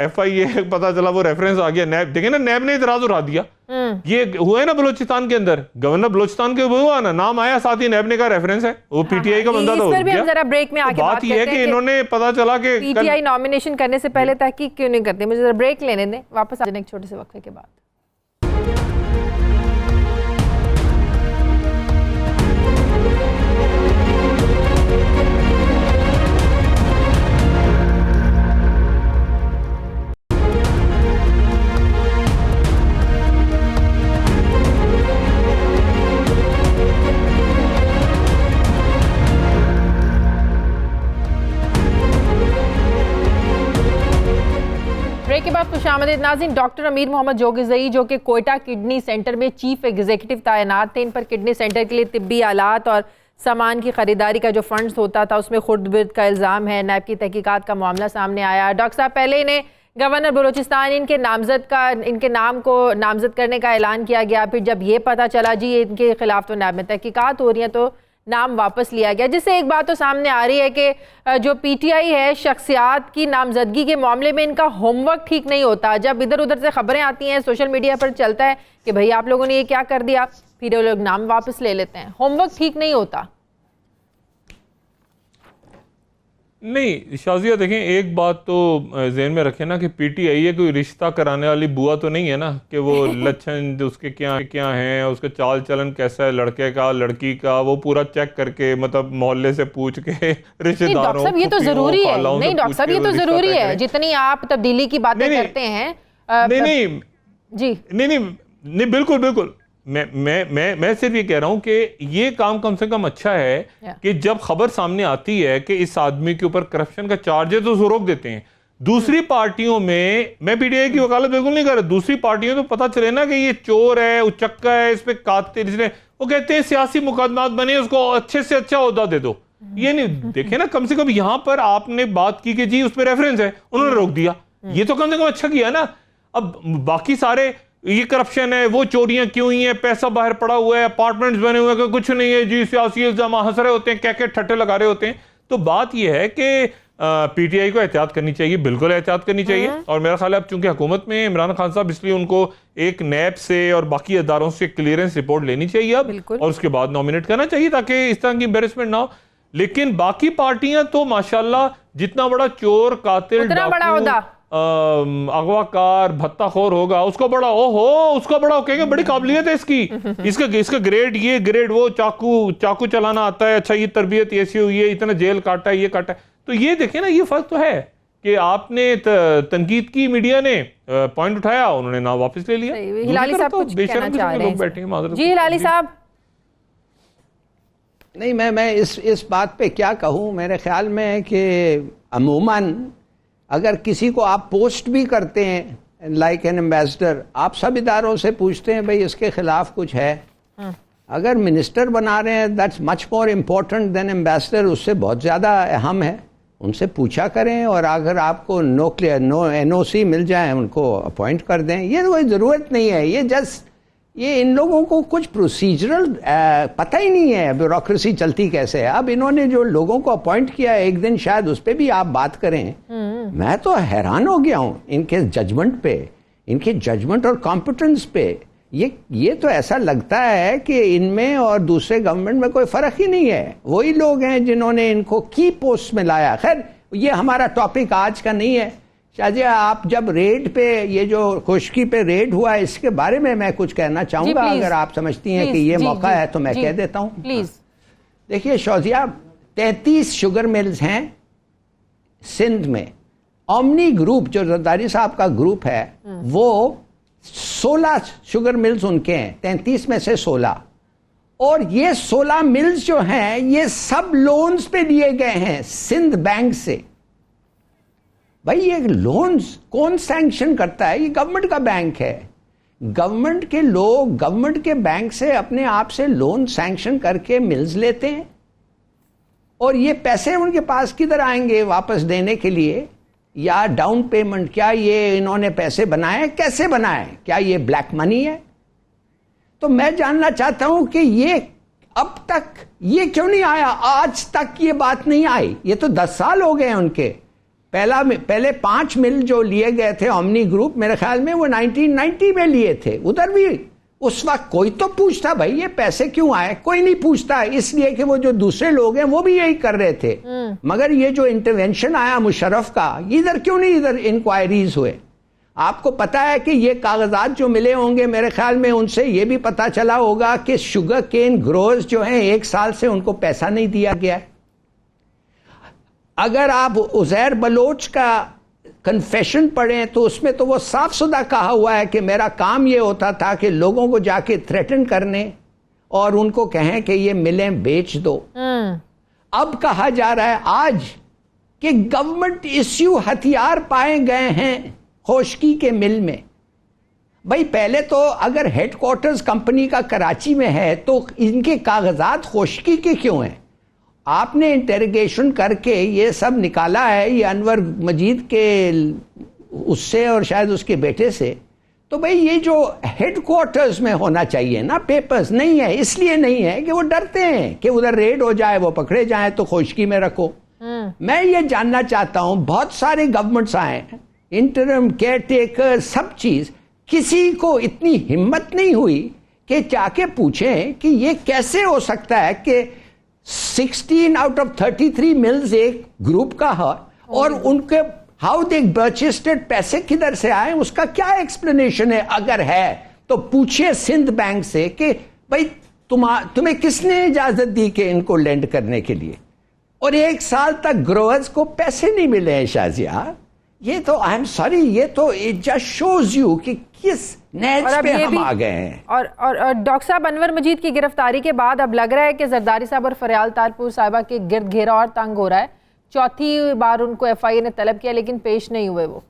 FIA पता चला वो रेफरेंस आ गया नैब, देखे ना नैब ने इतराज उठा दिया। ये हुआ है ना बलूचिस्तान के अंदर, गवर्नर बलूचिस्तान के हुआ ना, नाम आया साथ ही नैब ने कहा रेफरेंस है, वो PTI का बंदा तो जरा ब्रेक में आके बात ये है कि इन्होंने पता चला कि PTI नॉमिनेशन करने से पहले तहकीक क्यों नहीं करते। मुझे जरा ब्रेक लेने दें, वापस आ जाने एक छोटे से वक्फे के बाद। के बाद खुशामदीद नाज़रीन। डॉक्टर अमीर मोहम्मद जोगिज़ई जो कि कोयटा किडनी सेंटर में चीफ एग्जीक्यूटिव तैनात थे, इन पर किडनी सेंटर के लिए तिब्बी आलात और सामान की खरीदारी का जो फंड्स होता था उसमें खुर्द-बिर्द का इल्ज़ाम है। नैब की तहकीकात का मामला सामने आया। डॉक्टर साहब पहले इन्हें गवर्नर बलूचिस्तान इनके नाम को नामजद करने का ऐलान किया गया, फिर जब ये पता चला जी इनके खिलाफ तो नैब में तहकीकात हो रही हैं तो नाम वापस लिया गया। जिससे एक बात तो सामने आ रही है कि जो PTI है शख्सियात की नामजदगी के मामले में इनका होमवर्क ठीक नहीं होता। जब इधर उधर से खबरें आती हैं, सोशल मीडिया पर चलता है कि भाई आप लोगों ने ये क्या कर दिया, फिर वो लोग नाम वापस ले लेते हैं। होमवर्क ठीक नहीं होता। नहीं शाजिया देखें, एक बात तो ज़हन में रखें ना कि PTI है कोई रिश्ता कराने वाली बुआ तो नहीं है ना, कि वो लक्षण उसके क्या हैं, उसका चाल चलन कैसा है, लड़के का लड़की का, वो पूरा चेक करके मतलब मोहल्ले से पूछ के रिश्तेदारों। ये तो जरूरी है। नहीं डॉक्टर साहब ये तो जरूरी है, जितनी आप तब्दीली की बातें करते हैं। नहीं बिल्कुल मैं सिर्फ ये कह रहा हूं कि ये काम कम से कम अच्छा है कि जब खबर सामने आती है कि इस आदमी के ऊपर करप्शन का चार्ज है तो उसको रोक देते हैं। दूसरी पार्टियों में, मैं PTI की वकालत बिल्कुल नहीं कर रहा, दूसरी पार्टियों तो पता चले ना कि ये चोर है, उचक्का है, इस पे कातिल, इसने वो कहते हैं सियासी मुकदमात बने, उसको अच्छे से अच्छा ओहदा दे दो। ये नहीं देखे ना, कम से कम यहां पर आपने बात की कि जी उस पर रेफरेंस है, उन्होंने रोक दिया, ये तो कम से कम अच्छा किया ना। अब बाकी सारे ये करप्शन है, वो चोरियां क्यों हुई हैं, पैसा बाहर पड़ा हुआ है, अपार्टमेंट्स बने हुए हैं, कुछ नहीं है जी, सियासी इल्जाम हंस रहे होते हैं, क्या ठट्टे लगा रहे होते हैं। तो बात ये है कि PTI को एहतियात करनी चाहिए, बिल्कुल एहतियात करनी चाहिए। और मेरा ख्याल है अब चूंकि हुकूमत में इमरान खान साहब, इसलिए उनको एक नैब से और बाकी अदारों से क्लियरेंस रिपोर्ट लेनी चाहिए अब, और उसके बाद नॉमिनेट करना चाहिए ताकि इस तरह की एम्बेरसमेंट ना हो। लेकिन बाकी पार्टियां तो माशाल्लाह जितना बड़ा चोर, कातिल, अगवाकार, भत्ताखोर होगा उसको बड़ा उसको बड़ा कहेंगे बड़ी काबिलियत है इसकी, इसका ग्रेड ये ग्रेड वो, चाकू चलाना आता है, अच्छा ये तरबियत ऐसी हुई है, इतना जेल काटा है, ये काटा है। तो ये देखें ना, ये फर्क तो है कि आपने तनकीद की, मीडिया ने पॉइंट उठाया, उन्होंने ना वापस ले लिया। हिलाली साहब कुछ कहना चाह रहे हैं। बैठे हैं जी हिलाली साहब। नहीं, मैं इस बात पे क्या कहूँ। मेरे ख्याल में कि अमूमन अगर किसी को आप पोस्ट भी करते हैं लाइक एन एम्बेसडर, आप सब इदारों से पूछते हैं भाई इसके खिलाफ कुछ है। अगर मिनिस्टर बना रहे हैं that's much more important then ambassador, उससे बहुत ज़्यादा अहम है। उनसे पूछा करें और अगर आपको नो NOC मिल जाए उनको अपॉइंट कर दें। ये कोई ज़रूरत नहीं है, ये इन लोगों को कुछ प्रोसीजरल पता ही नहीं है ब्यूरोक्रेसी चलती कैसे है। अब इन्होंने जो लोगों को अपॉइंट किया है, एक दिन शायद उस पर भी आप बात करें। मैं तो हैरान हो गया हूँ इनके जजमेंट पे, इनके जजमेंट और कॉम्पिटेंस पे। ये तो ऐसा लगता है कि इनमें और दूसरे गवर्नमेंट में कोई फर्क ही नहीं है। वही लोग हैं जिन्होंने इनको की पोस्ट में लाया। खैर, ये हमारा टॉपिक आज का नहीं है। शाहजिया, आप जब रेड पे, ये जो खुशकी पे रेड हुआ है, इसके बारे में मैं कुछ कहना चाहूंगा। अगर आप समझती हैं कि ये मौका है तो मैं कह देता हूं। प्लीज। देखिए शाहजिया, 33 शुगर मिल्स हैं सिंध में। ओमनी ग्रुप जो जरदारी साहब का ग्रुप है, वो 16 शुगर मिल्स उनके हैं, 33 में से 16। और ये 16 मिल्स जो हैं ये सब लोन्स पे लिए गए हैं सिंध बैंक से। भाई, ये लोन्स कौन सैंक्शन करता है? ये गवर्नमेंट का बैंक है। गवर्नमेंट के लोग गवर्नमेंट के बैंक से अपने आप से लोन सैंक्शन करके मिल्स लेते हैं और ये पैसे उनके पास किधर आएंगे वापस देने के लिए, या डाउन पेमेंट? क्या ये इन्होंने पैसे बनाए? कैसे बनाए? क्या ये ब्लैक मनी है? तो मैं जानना चाहता हूं कि ये अब तक ये क्यों नहीं आया? आज तक ये बात नहीं आई। ये तो 10 साल हो गए उनके। पहले 5 मिल जो लिए गए थे ओमनी ग्रुप, मेरे ख्याल में वो 1990 में लिए थे। उधर भी उस वक्त कोई तो पूछता भाई ये पैसे क्यों आए? कोई नहीं पूछता, इसलिए कि वो जो दूसरे लोग हैं वो भी यही कर रहे थे। मगर ये जो इंटरवेंशन आया मुशर्रफ का, इधर क्यों नहीं इधर इंक्वायरीज हुए? आपको पता है कि ये कागजात जो मिले होंगे, मेरे ख्याल में उनसे ये भी पता चला होगा कि शुगर केन ग्रोअर्स जो हैं 1 साल से उनको पैसा नहीं दिया गया। अगर आप उज़ैर बलोच का कन्फेशन पढ़ें तो उसमें तो वो साफ सुथरा कहा हुआ है कि मेरा काम ये होता था कि लोगों को जाके थ्रेटन करने और उनको कहें कि ये मिलें बेच दो। अब कहा जा रहा है आज कि गवर्नमेंट इश्यू हथियार पाए गए हैं खोशकी के मिल में। भाई, पहले तो अगर हेडक्वार्टर्स कंपनी का कराची में है तो इनके कागजात खोशकी के क्यों हैं? आपने इंटेरोगेशन करके ये सब निकाला है, ये अनवर मजीद के उससे और शायद उसके बेटे से। तो भाई, ये जो हेडक्वार्टर्स में होना चाहिए ना, पेपर्स नहीं है। इसलिए नहीं है कि वो डरते हैं कि उधर रेड हो जाए, वो पकड़े जाए, तो खोशकी में रखो। मैं ये जानना चाहता हूं, बहुत सारे गवर्नमेंट्स आए, इंटरम, केयरटेकर, सब चीज, किसी को इतनी हिम्मत नहीं हुई कि जाके पूछें कि ये कैसे हो सकता है कि 16 आउट ऑफ 33 मिल्स एक ग्रुप का है और उनके हाउ दे परचेस्ड, पैसे किधर से आए, उसका क्या एक्सप्लेनेशन है? अगर है तो पूछिए सिंध बैंक से कि भाई तुम्हें किसने इजाजत दी कि इनको लेंड करने के लिए? और 1 साल तक ग्रोअर्स को पैसे नहीं मिले हैं शाजिया। ये तो आई एम सॉरी, ये तो इट जस्ट शोज यू कि किस नेच पे हम आ गए हैं। और डॉक्टर साहब, अनवर मजीद की गिरफ्तारी के बाद अब लग रहा है कि जरदारी साहब और फरियाल तारपुर साहिबा के गिर्द घेरा और तंग हो रहा है। 4थी बार उनको FIA ने तलब किया लेकिन पेश नहीं हुए वो।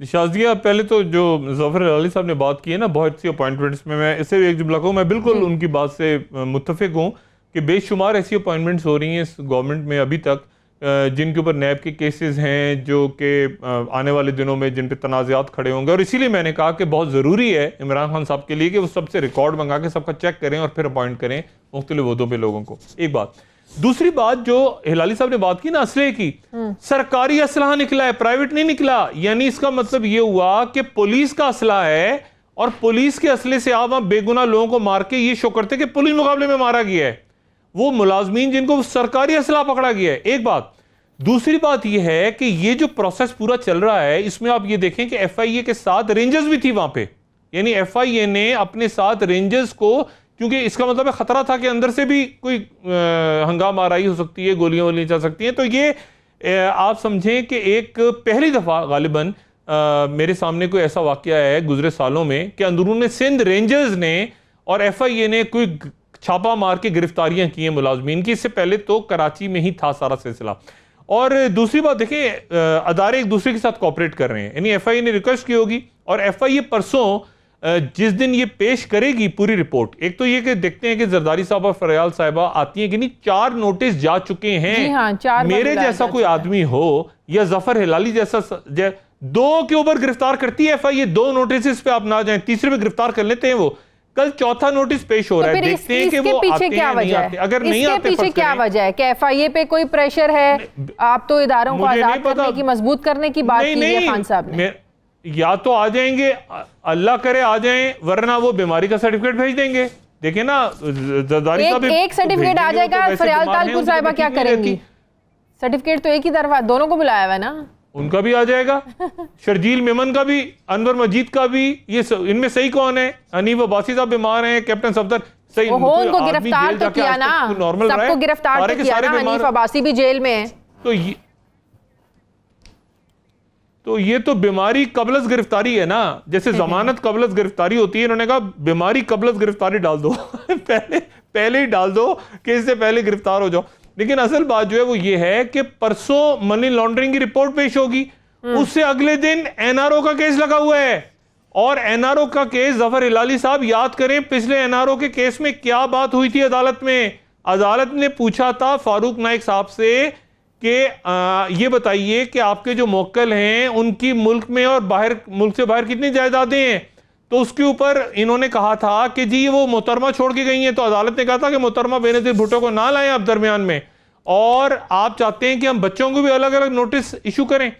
शाजिया, पहले तो जो ज़फ़र अली साहब ने बात की है ना बहुत सी अपॉइंटमेंट्स में, मैं इससे एक जुमला कहूँ, मैं बिल्कुल उनकी बात से मुत्तफिक हूँ कि बेशुमार ऐसी अपॉइंटमेंट्स हो रही हैं इस गवर्नमेंट में अभी तक जिनके ऊपर नैब के केसेस हैं जो कि आने वाले दिनों में जिन पे तनाज़ात खड़े होंगे। और इसीलिए मैंने कहा कि बहुत ज़रूरी है इमरान खान साहब के लिए कि वो सबसे रिकॉर्ड मंगा के सबका चेक करें और फिर अपॉइंट करें मुख्तलिफ ओहदों पे लोगों को। एक बात। दूसरी बात जो हिलाली साहब ने बात की ना असले की, सरकारी असलहा निकला है, प्राइवेट नहीं निकला। यानी इसका मतलब ये हुआ कि पुलिस का असला है और पुलिस के असले से आप बेगुनाह लोगों को मार के ये शो करते कि पुलिस मुकाबले में मारा गया है, वो मुलाजमीन जिनको सरकारी असला पकड़ा गया है। एक बात। दूसरी बात यह है कि ये जो प्रोसेस पूरा चल रहा है इसमें आप ये देखें कि FIA के साथ रेंजर्स भी थी वहां पे। यानी FIA ने अपने साथ रेंजर्स को, क्योंकि इसका मतलब है खतरा था कि अंदर से भी कोई हंगामा आराई हो सकती है, गोलियां वोलियां चल सकती हैं। तो ये आप समझें कि एक पहली दफा गालिबन मेरे सामने कोई ऐसा वाकया है गुजरे सालों में कि अंदरून सिंध रेंजर्स ने और FIA ने कोई छापा मार के गिरफ्तारियां की हैं मुलाजमीन की। इससे पहले तो कराची में ही था सारा सिलसिला। और दूसरी बात देखें, अदारे एक दूसरे के साथ कोऑपरेट कर रहे हैं, यानी FIA ने रिक्वेस्ट की होगी और FIA परसों जिस दिन ये पेश करेगी पूरी रिपोर्ट, एक तो ये कि देखते हैं कि जरदारी साहब और फरियाल साहिबा आती हैं कि नहीं। 4 नोटिस जा चुके हैं। जी हाँ, 4 मेरे जैसा कोई आदमी हो या जफर हिलाली जैसा 2 के ऊपर गिरफ्तार करती है FIA, 2 नोटिस पे आप ना जाएं, तीसरे पे गिरफ्तार कर लेते हैं वो। कल चौथा नोटिस पेश हो रहा है, देखते हैं कि वो आते हैं नहीं आते। अगर नहीं आते, पीछे क्या वजह है? कि FIA पे कोई प्रेशर है? आप तो इदारों को आजाद करने की, मजबूत करने की बात की है खान साहब ने। या तो आ जाएंगे, अल्लाह करे आ जाएं, वरना वो बीमारी का सर्टिफिकेट भेज देंगे। देखिए ना, जरदारी साहब एक सर्टिफिकेट आ जाएगा, फरियाल तालपुर साहिबा क्या करेंगी? सर्टिफिकेट तो एक ही तरफ, दोनों को बुलाया हुआ है ना, उनका भी आ जाएगा, शर्जील मेमन का भी, अनवर मजीद का भी। ये इनमें सही कौन है? हनीफ अब्बासी साहब बीमार हैं, कैप्टन सफदर सही, उनको गिरफ्तार तो किया ना, सबको गिरफ्तार तो किया ना, हनीफ अब्बासी भी जेल में है। तो ये तो बीमारी कबलस गिरफ्तारी है ना, जैसे जमानत कबलस गिरफ्तारी होती है। इन्होंने कहा बीमारी कबलस गिरफ्तारी डाल दो पहले ही डाल दो कि इससे पहले गिरफ्तार हो जाओ। लेकिन असल बात जो है वो ये है कि परसों मनी लॉन्ड्रिंग की रिपोर्ट पेश होगी, उससे अगले दिन NRO का केस लगा हुआ है। और NRO का केस, जफर हिलाली साहब याद करें पिछले NRO के केस में क्या बात हुई थी अदालत में। अदालत ने पूछा था फारूक नाइक साहब से कि ये बताइए कि आपके जो मोक्कल हैं उनकी मुल्क में और बाहर, मुल्क से बाहर कितनी जायदादें हैं। तो उसके ऊपर इन्होंने कहा था कि जी वो मोहतरमा छोड़ के गई हैं। तो अदालत ने कहा था कि मोहतरमा बेनजीर भुट्टो को ना लाएं आप दरमियान में, और आप चाहते हैं कि हम बच्चों को भी अलग अलग नोटिस इशू करें।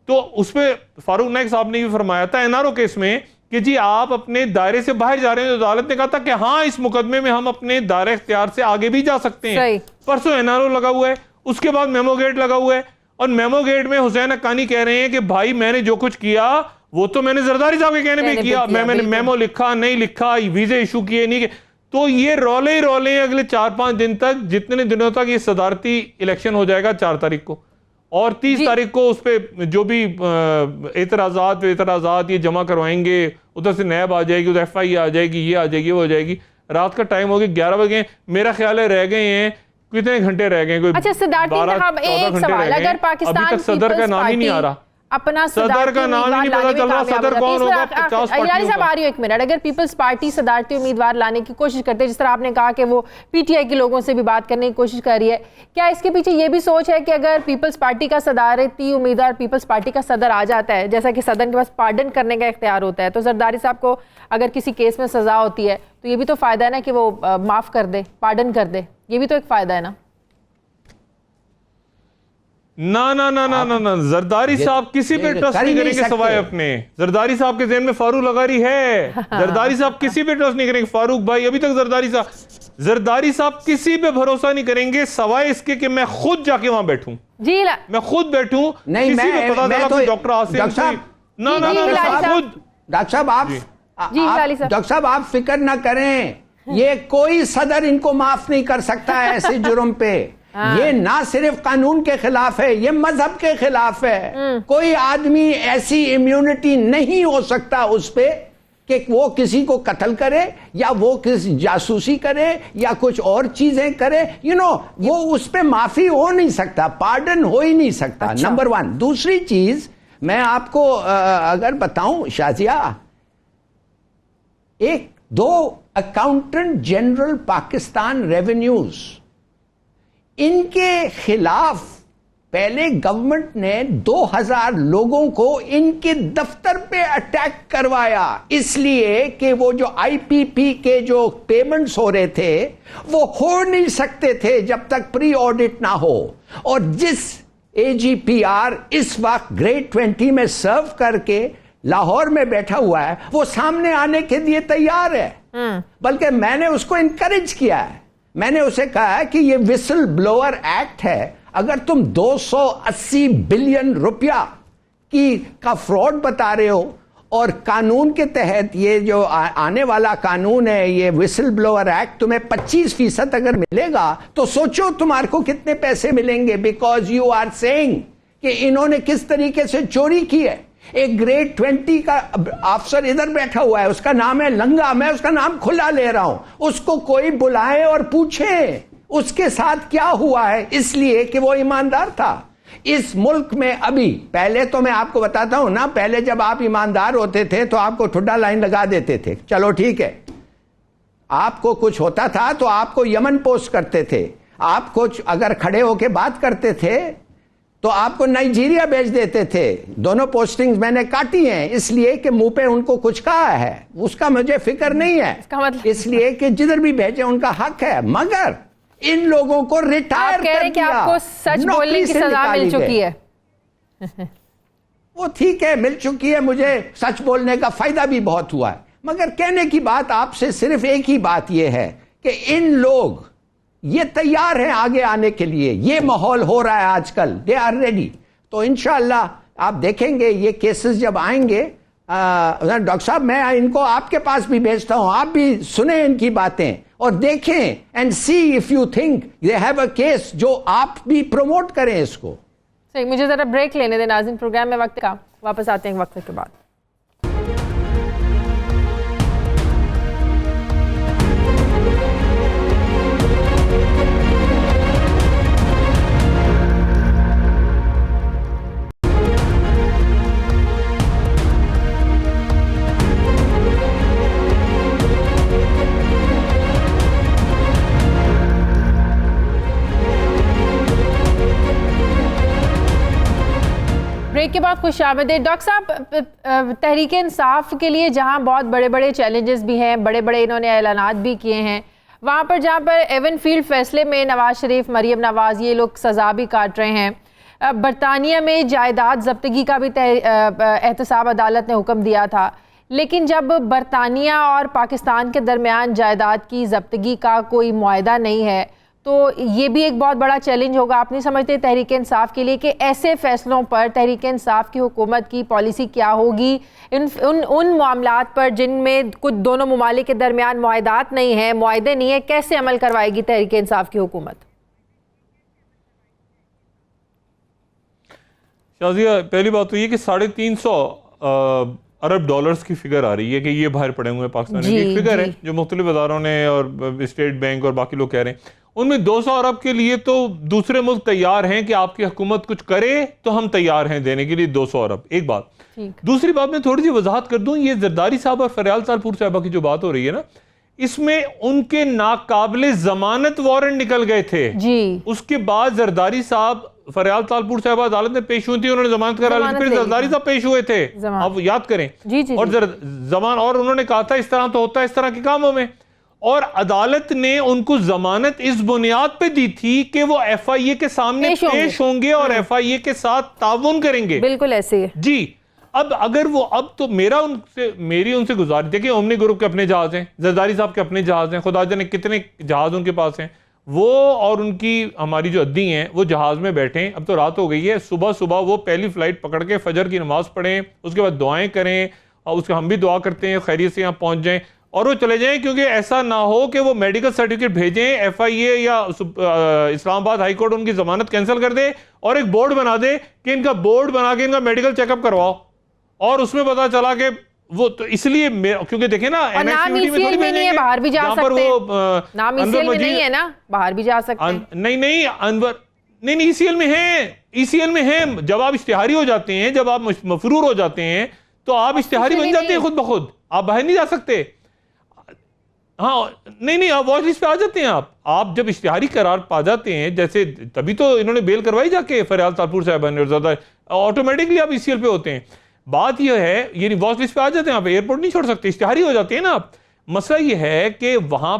तो उस पर फारूक नाइक साहब ने भी फरमाया था NRO केस में कि जी आप अपने दायरे से बाहर जा रहे हैं। तो अदालत ने कहा था कि हाँ, इस मुकदमे में हम अपने दायरे इख्तियार से आगे भी जा सकते हैं। परसों NRO लगा हुआ है, उसके बाद मेमो गेट लगा हुआ है, और मेमो गेट में हुसैन हक्कानी कह रहे हैं कि भाई मैंने जो कुछ किया वो तो मैंने जरदारी साहब के कहने पे किया, मैंने मेमो लिखा नहीं लिखा, वीजे इशू किए नहीं। तो ये रोले ही रोले हैं अगले 4-5 दिन तक, जितने दिनों तक ये सदारती इलेक्शन हो जाएगा 4 तारीख को, और 30 तारीख को उस पर जो भी एतराजात ये जमा करवाएंगे, उधर से नैब आ जाएगी, उधर FIA आ जाएगी, ये आ जाएगी, वो हो जाएगी। रात का टाइम हो गया, 11 बजे, मेरा ख्याल है रह गए हैं, कितने घंटे रह गए? अच्छा सिद्धार्थ साहब, एक सवाल, अगर पाकिस्तान अभी तक सदर का नाम ही नहीं आ रहा, अपना सदर का नाम ही नहीं पता चल रहा, सदर कौन होगा? 50 इलाही साहब आ रही हो एक मिनट। अगर पीपल्स पार्टी सदारती उम्मीदवार लाने की कोशिश करते हैं, जिस तरह आपने कहा कि वो PTI के लोगों से भी बात करने की कोशिश कर रही है, क्या इसके पीछे ये भी सोच है कि अगर पीपल्स पार्टी का सदारती उम्मीदवार पीपल्स पार्टी का सदर आ जाता है, जैसा कि सदन के पास पार्डन करने का इख्तियार होता है, तो जरदारी साहब को अगर किसी केस में सजा होती है तो ये भी तो फायदा है ना कि वो माफ कर दे, पार्डन कर दे, ये भी तो एक फायदा है ना। ना ना ना ना ना ना, जरदारी साहब किसी पे ट्रस्ट नहीं करेंगे सवाए अपने। जरदारी साहब के ज़हन में फारूक लगारी है, जरदारी साहब किसी पे ट्रस्ट नहीं करेंगे। फारूक भाई अभी तक जरदारी साहब किसी पे भरोसा नहीं करेंगे सवाए इसके कि मैं खुद जाके वहां बैठूं। जी मैं खुद बैठूं, नहीं, किसी पे पता चला कोई डॉक्टर आसिम डॉक्टर साहब, ना ना ना खुद डॉक्टर साहब आप फिक्र ना करें, ये कोई सदर इनको माफ नहीं कर सकता है ऐसे जुर्म पे। ये ना सिर्फ कानून के खिलाफ है, ये मजहब के खिलाफ है। कोई आदमी ऐसी इम्यूनिटी नहीं हो सकता उस पे कि वो किसी को कत्ल करे या वो किसी जासूसी करे या कुछ और चीजें करे, वो उस पे माफी हो नहीं सकता, पार्डन हो ही नहीं सकता। अच्छा। नंबर 1। दूसरी चीज मैं आपको अगर बताऊं Shazia, 2 accountant general Pakistan revenues, इनके खिलाफ पहले गवर्नमेंट ने 2000 लोगों को इनके दफ्तर पे अटैक करवाया, इसलिए कि वो जो IPP के जो पेमेंट्स हो रहे थे वो हो नहीं सकते थे जब तक प्री ऑडिट ना हो। और जिस AGPR इस वक्त ग्रेड 20 में सर्व करके लाहौर में बैठा हुआ है, वो सामने आने के लिए तैयार है, बल्कि मैंने उसको इनकरेज किया है। मैंने उसे कहा है कि ये विसल ब्लोअर एक्ट है, अगर तुम 280 बिलियन रुपया का फ्रॉड बता रहे हो और कानून के तहत ये जो आने वाला कानून है, ये विसल ब्लोअर एक्ट, तुम्हें 25% अगर मिलेगा तो सोचो तुम्हारे को कितने पैसे मिलेंगे, बिकॉज यू आर सेइंग कि इन्होंने किस तरीके से चोरी की है। एक ग्रेड 20 का अफसर इधर बैठा हुआ है, उसका नाम है लंगा, मैं उसका नाम खुला ले रहा हूं, उसको कोई बुलाए और पूछे उसके साथ क्या हुआ है, इसलिए कि वो ईमानदार था। इस मुल्क में अभी, पहले तो मैं आपको बताता हूं ना, पहले जब आप ईमानदार होते थे तो आपको ठुड्डा लाइन लगा देते थे, चलो ठीक है, आपको कुछ होता था तो आपको यमन पोस्ट करते थे, आप कुछ अगर खड़े होके बात करते थे तो आपको नाइजीरिया भेज देते थे। दोनों पोस्टिंग्स मैंने काटी हैं इसलिए कि मुंह पे उनको कुछ कहा है, उसका मुझे फिक्र नहीं है, मतलब इसलिए कि जिधर भी भेजे उनका हक है। मगर इन लोगों को रिटायर कह रहे हैं कि आपको सच बोलने की सजा मिल चुकी है। वो ठीक है, मिल चुकी है, मुझे सच बोलने का फायदा भी बहुत हुआ है। मगर कहने की बात आपसे सिर्फ एक ही बात यह है कि इन लोग ये तैयार हैं आगे आने के लिए, ये माहौल हो रहा है आजकल, दे आर रेडी। तो इंशाअल्लाह आप देखेंगे ये केसेस जब आएंगे, डॉक्टर साहब मैं इनको आपके पास भी भेजता हूं, आप भी सुने इनकी बातें और देखें and see if you think they have a case, जो आप भी प्रमोट करें इसको। सही, मुझे जरा ब्रेक लेने दें नाज़रीन, प्रोग्राम में वक्त का, वापस आते हैं वक्त के बाद। ब्रेक के बाद खुशामदीद। डॉक्टर साहब, तहरीक इंसाफ के लिए जहां बहुत बड़े बड़े चैलेंजेस भी हैं, बड़े बड़े इन्होंने ऐलानात भी किए हैं, वहां पर जहां पर एवन फील्ड फैसले में नवाज शरीफ, मरीम नवाज ये लोग सज़ा भी काट रहे हैं। बरतानिया में जायदाद जब्तगी का भी एहतसाब अदालत ने हुक्म दिया था, लेकिन जब बरतानिया और पाकिस्तान के दरमियान जायदाद की जब्तगी का कोई मुआहदा नहीं है तो ये भी एक बहुत बड़ा चैलेंज होगा। आप नहीं समझते तहरीक इंसाफ के लिए कि ऐसे फैसलों पर तहरीक इंसाफ की हुकूमत की पॉलिसी क्या होगी, उन मामलात पर जिनमें कुछ दोनों ममालिक के दरमियान मुआहदात नहीं है, मुआहदे नहीं है, कैसे अमल करवाएगी तहरीक इंसाफ की हुकूमत? शाजिया, पहली बात तो ये कि 350 अरब डॉलर्स की फिगर आ रही है कि ये बाहर पड़े हुए हैं पाकिस्तान की, एक फिगर है जो मुख्तलिफ अदारों ने और स्टेट बैंक और बाकी लोग कह रहे हैं। उनमें 200 अरब के लिए तो दूसरे मुल्क तैयार हैं कि आपकी हुकूमत कुछ करे तो हम तैयार हैं देने के लिए 200 अरब। एक बात। दूसरी बात मैं थोड़ी सी वजाहत कर दूं, ये जरदारी साहब और फरियाल तालपुर साहबा की जो बात हो रही है ना, इसमें उनके नाकाबिले जमानत वारंट निकल गए थे जी। उसके बाद जरदारी साहब, फरियाल तालपुर साहबा अदालत में पेश हुई थी, उन्होंने जमानत करा ली, फिर जरदारी साहब पेश हुए थे, आप याद करें जी, और उन्होंने कहा था इस तरह तो होता है इस तरह के कामों में, और अदालत ने उनको जमानत इस बुनियाद पे दी थी कि वो FIA के सामने पेश होंगे और FIA के साथ ताउन करेंगे। बिल्कुल ऐसे ही जी। अब अगर वो, अब तो मेरी उनसे गुजारिश, देखिए ओमनी ग्रुप के अपने जहाज हैं, जरदारी साहब के अपने जहाज हैं, खुदा जाने कितने जहाज उनके पास हैं, वो और उनकी हमारी जो अद्दी हैं वो जहाज में बैठे हैं। अब तो रात हो गई है, सुबह सुबह वो पहली फ्लाइट पकड़ के फजर की नमाज पढ़ें, उसके बाद दुआएं करें, और उसके हम भी दुआ करते हैं खैरियत से यहाँ पहुंच जाएं और वो चले जाएं, क्योंकि ऐसा ना हो कि वो मेडिकल सर्टिफिकेट भेजें, FIA या इस्लामाबाद हाई कोर्ट उनकी जमानत कैंसिल कर दे और एक बोर्ड बना दे कि इनका बोर्ड बना के इनका मेडिकल चेकअप करवाओ, और उसमें पता चला कि वो तो इसलिए क्योंकि देखें ना NICL में नहीं है, बाहर भी जा सकते हैं, नाम ECL में नहीं है ना, बाहर भी जा सकते हैं। नहीं अनवर नहीं ECL में है, ECL में है। जब आप इश्तिहारी हो जाते हैं, जब आप मफरूर हो जाते हैं तो आप इश्तिहारी बन जाते हैं खुद ब खुद, आप बाहर नहीं जा सकते। हाँ नहीं आप वॉच लिस्ट पे आ जाते हैं। आप जब इश्तिहारी करार पा जाते हैं, जैसे तभी तो इन्होंने बेल करवाई जाके फरियाल तालपुर साहब ने, ज्यादा ऑटोमेटिकली आप ECL पे होते हैं। बात यह है, ये वॉच लिस्ट पे आ जाते हैं, आप एयरपोर्ट नहीं छोड़ सकते, इश्तिहारी हो जाते हैं ना आप। मसला ये है कि वहां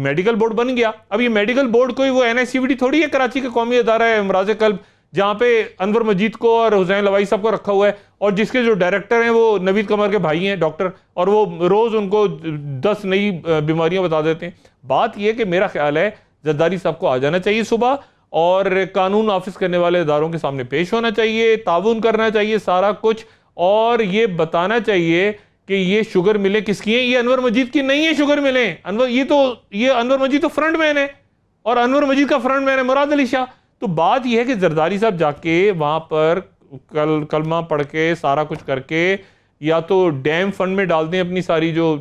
मेडिकल बोर्ड बन गया। अब ये मेडिकल बोर्ड कोई वो NICVD थोड़ी है, कराची का कौमी अदारा है अमराज कल्ब, जहां पे अनवर मजीद को और हुसैन लवाई साहब को रखा हुआ है, और जिसके जो डायरेक्टर हैं वो नवीद कमर के भाई हैं डॉक्टर, और वो रोज उनको 10 नई बीमारियां बता देते हैं। बात यह कि मेरा ख्याल है जरदारी साहब को आ जाना चाहिए सुबह, और कानून नाफिज करने वाले इदारों के सामने पेश होना चाहिए, ताउन करना चाहिए सारा कुछ, और ये बताना चाहिए कि ये शुगर मिले किसकी है, ये अनवर मजीद की नहीं है शुगर मिले। ये अनवर मजीद तो फ्रंट मैन है, और अनवर मजीद का फ्रंट मैन है मुराद अली शाह। तो बात यह है कि जरदारी साहब जाके वहां पर कलमा पढ़ के सारा कुछ करके या तो डैम फंड में डाल दें, अपनी सारी जो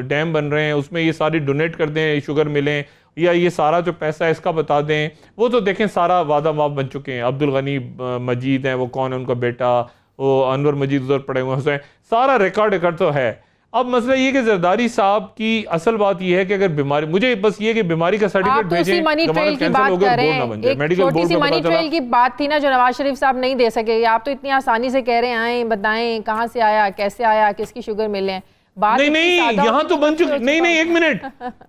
डैम बन रहे हैं उसमें ये सारी डोनेट कर दें, शुगर मिलें, या ये सारा जो पैसा है इसका बता दें। वो तो देखें सारा वादा माफ बन चुके हैं। अब्दुल गनी मजीद हैं, वो कौन है उनका बेटा, वो अनवर मजीद उधर पड़े हुए हैं, सारा रिकॉर्ड तो है। अब मसला ये कि जरदारी साहब की असल बात ये है कि अगर बीमारी, मुझे बस ये कि बीमारी का सर्टिफिकेट भेजें, मनी ट्रेल की बात कर रहे हैं, एक छोटी सी मनी ट्रेल की बात थी ना जो नवाज शरीफ साहब नहीं दे सके। आप तो इतनी आसानी से कह रहे हैं आए बताएं कहाँ से आया, कैसे आया, किसकी शुगर मिले। नहीं यहाँ तो बन चुकी। नहीं एक मिनट,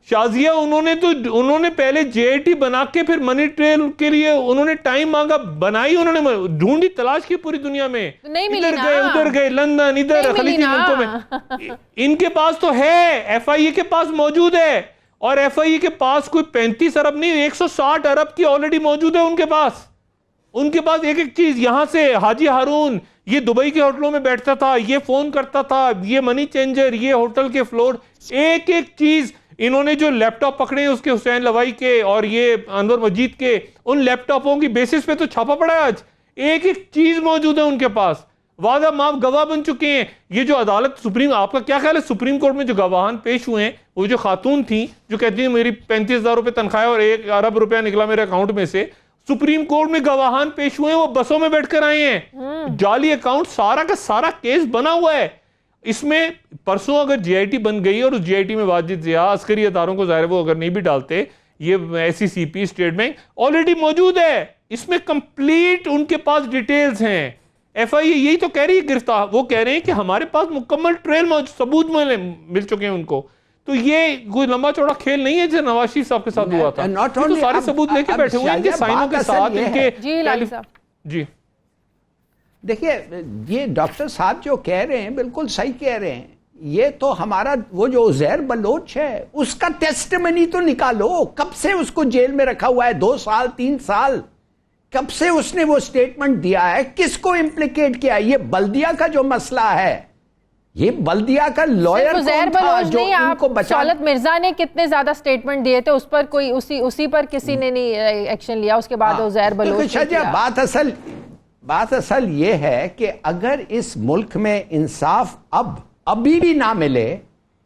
शाजिया उन्होंने पहले जेआईटी बना के फिर मनी ट्रेल के लिए उन्होंने टाइम मांगा, बनाई, उन्होंने ढूंढी, तलाश की पूरी दुनिया में, इधर गए उधर गए, लंदन इधर खलीजी मुल्कों में। इनके पास तो है, एफआईए के पास मौजूद है, और एफआईए के पास कोई 35 अरब नहीं 160 अरब की ऑलरेडी मौजूद है उनके पास। उनके पास एक एक चीज, यहां से हाजी हारून ये दुबई के होटलों में बैठता था, ये फोन करता था, ये मनी चेंजर, ये होटल के फ्लोर, एक एक चीज। इन्होंने जो लैपटॉप पकड़े हैं उसके हुसैन लवाई के और ये अनवर मजीद के, उन लैपटॉपों की बेसिस पे तो छापा पड़ा है आज, एक एक चीज मौजूद है उनके पास, वादा माफ गवाह बन चुके हैं। ये जो अदालत सुप्रीम, आपका क्या ख्याल है सुप्रीम कोर्ट में जो गवाहान पेश हुए हैं, वो जो खातून थी जो कहती है मेरी 35,000 रुपए तनख्वाह और 1 अरब रुपया निकला मेरे अकाउंट में से, सुप्रीम कोर्ट में गवाहान पेश हुए हैं, वो बसों में बैठकर आए हैं, जाली अकाउंट, सारा का सारा केस बना हुआ है। इसमें परसों अगर जीआईटी बन गई और उस जीआईटी में वाजिद जिया अस्करी अदारों को जाहिर वो अगर नहीं भी डालते, ये एससीसीपी स्टेट बैंक ऑलरेडी मौजूद है, इसमें कंप्लीट उनके पास डिटेल्स हैं। एफआईए यही तो कह रही है गिरफ्तार, वो कह रहे हैं कि हमारे पास मुकम्मल ट्रेल सबूत मिल चुके हैं उनको। तो ये कोई लंबा चौड़ा खेल नहीं है जो नवाज शरीफ साहब के साथ हुआ था। तो सारे सबूत लेके बैठे हुए हैं इनके साइनों के साथ, इनके जी। देखिए ये डॉक्टर साहब जो कह रहे हैं बिल्कुल सही कह रहे हैं। ये तो हमारा वो जो उज़ैर बलोच है उसका टेस्टिमनी तो निकालो, कब से उसको जेल में रखा हुआ है, 2 साल 3 साल, कब से उसने वो स्टेटमेंट दिया है, किसको इम्प्लीकेट किया है? ये बल्दिया का जो मसला है, ये बल्दिया का लॉयर कौन था जो इनको बचा? शौलत मिर्जा ने कितने ज्यादा स्टेटमेंट दिए थे, उस पर कोई उसी पर किसी ने नहीं एक्शन लिया, उसके बाद उज़ैर बलोच ने किया। बात असल ये है कि अगर इस मुल्क में इंसाफ अभी भी ना मिले,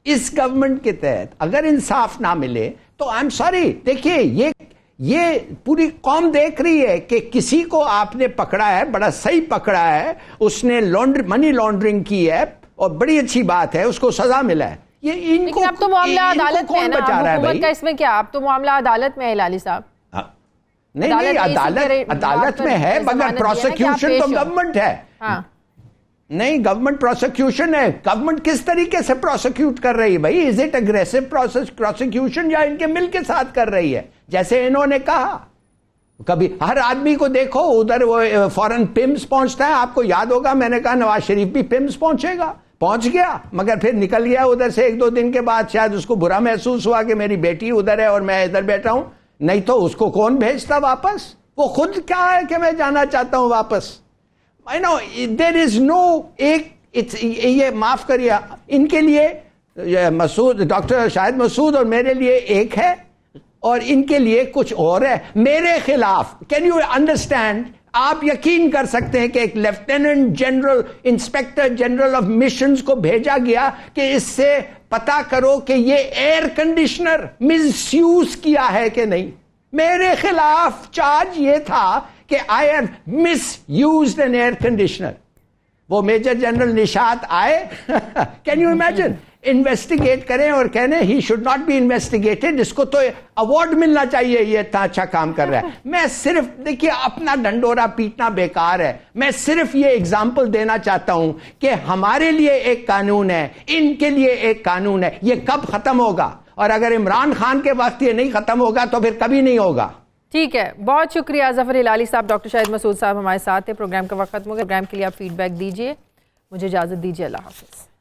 इस गवर्नमेंट के तहत अगर इंसाफ ना मिले, तो आई एम सॉरी, देखिए ये पूरी कौम देख रही है कि किसी को आपने पकड़ा है, बड़ा सही पकड़ा है, उसने मनी लॉन्ड्रिंग की है और बड़ी अच्छी बात है, उसको सजा मिला है। ये इनको अब तो मामला अदालत में है ना, हुकूमत का इसमें क्या, अब तो मामला अदालत में है लाली साहब। नहीं अदालत में है, मगर प्रोसिक्यूशन तो गवर्नमेंट है। हाँ। नहीं, गवर्नमेंट प्रोसिक्यूशन है। गवर्नमेंट किस तरीके से प्रोसिक्यूट कर रही है भाई? इज इट अग्रेसिव प्रोसिक्यूशन या इनके मिल के साथ कर रही है? जैसे इन्होंने कहा, कभी हर आदमी को देखो उधर वो फॉरेन पिम्स पहुंचता है, आपको याद होगा मैंने कहा नवाज शरीफ भी पिम्स पहुंचेगा, पहुंच गया, मगर फिर निकल गया उधर से 1-2 दिन के बाद। शायद उसको बुरा महसूस हुआ कि मेरी बेटी उधर है और मैं इधर बैठा हूं, नहीं तो उसको कौन भेजता वापस? वो खुद क्या है कि मैं जाना चाहता हूं वापस। I know there is no ये माफ करिए, इनके लिए मसूद, डॉक्टर शाहिद मसूद और मेरे लिए एक है और इनके लिए कुछ और है मेरे खिलाफ। Can you understand? आप यकीन कर सकते हैं कि एक lieutenant general, inspector general of missions को भेजा गया कि इससे पता करो कि ये एयर कंडीशनर मिसयूज किया है कि नहीं। मेरे खिलाफ चार्ज ये था कि I have misused an air conditioner. वो मेजर जनरल निशात आए कैन यू इमेजिन, इन्वेस्टिगेट करें और कहने ही शुड नॉट बी इन्वेस्टिगेटेड, इसको तो अवार्ड मिलना चाहिए, ये इतना अच्छा काम कर रहा है। मैं सिर्फ, देखिए अपना डंडोरा पीटना बेकार है, मैं सिर्फ ये एग्जाम्पल देना चाहता हूं कि हमारे लिए एक कानून है, इनके लिए एक कानून है, ये कब खत्म होगा? और अगर इमरान खान के वक्त ये नहीं खत्म होगा तो फिर कभी नहीं होगा। ठीक है, बहुत शुक्रिया ज़फ़र हिलाली साहब। डॉक्टर शाहिद मसूद साहब हमारे साथ थे। प्रोग्राम का वक्त खत्म हो गया। प्रोग्राम के लिए आप फीडबैक दीजिए। मुझे इजाज़त दीजिए, अल्लाह हाफ़िज़।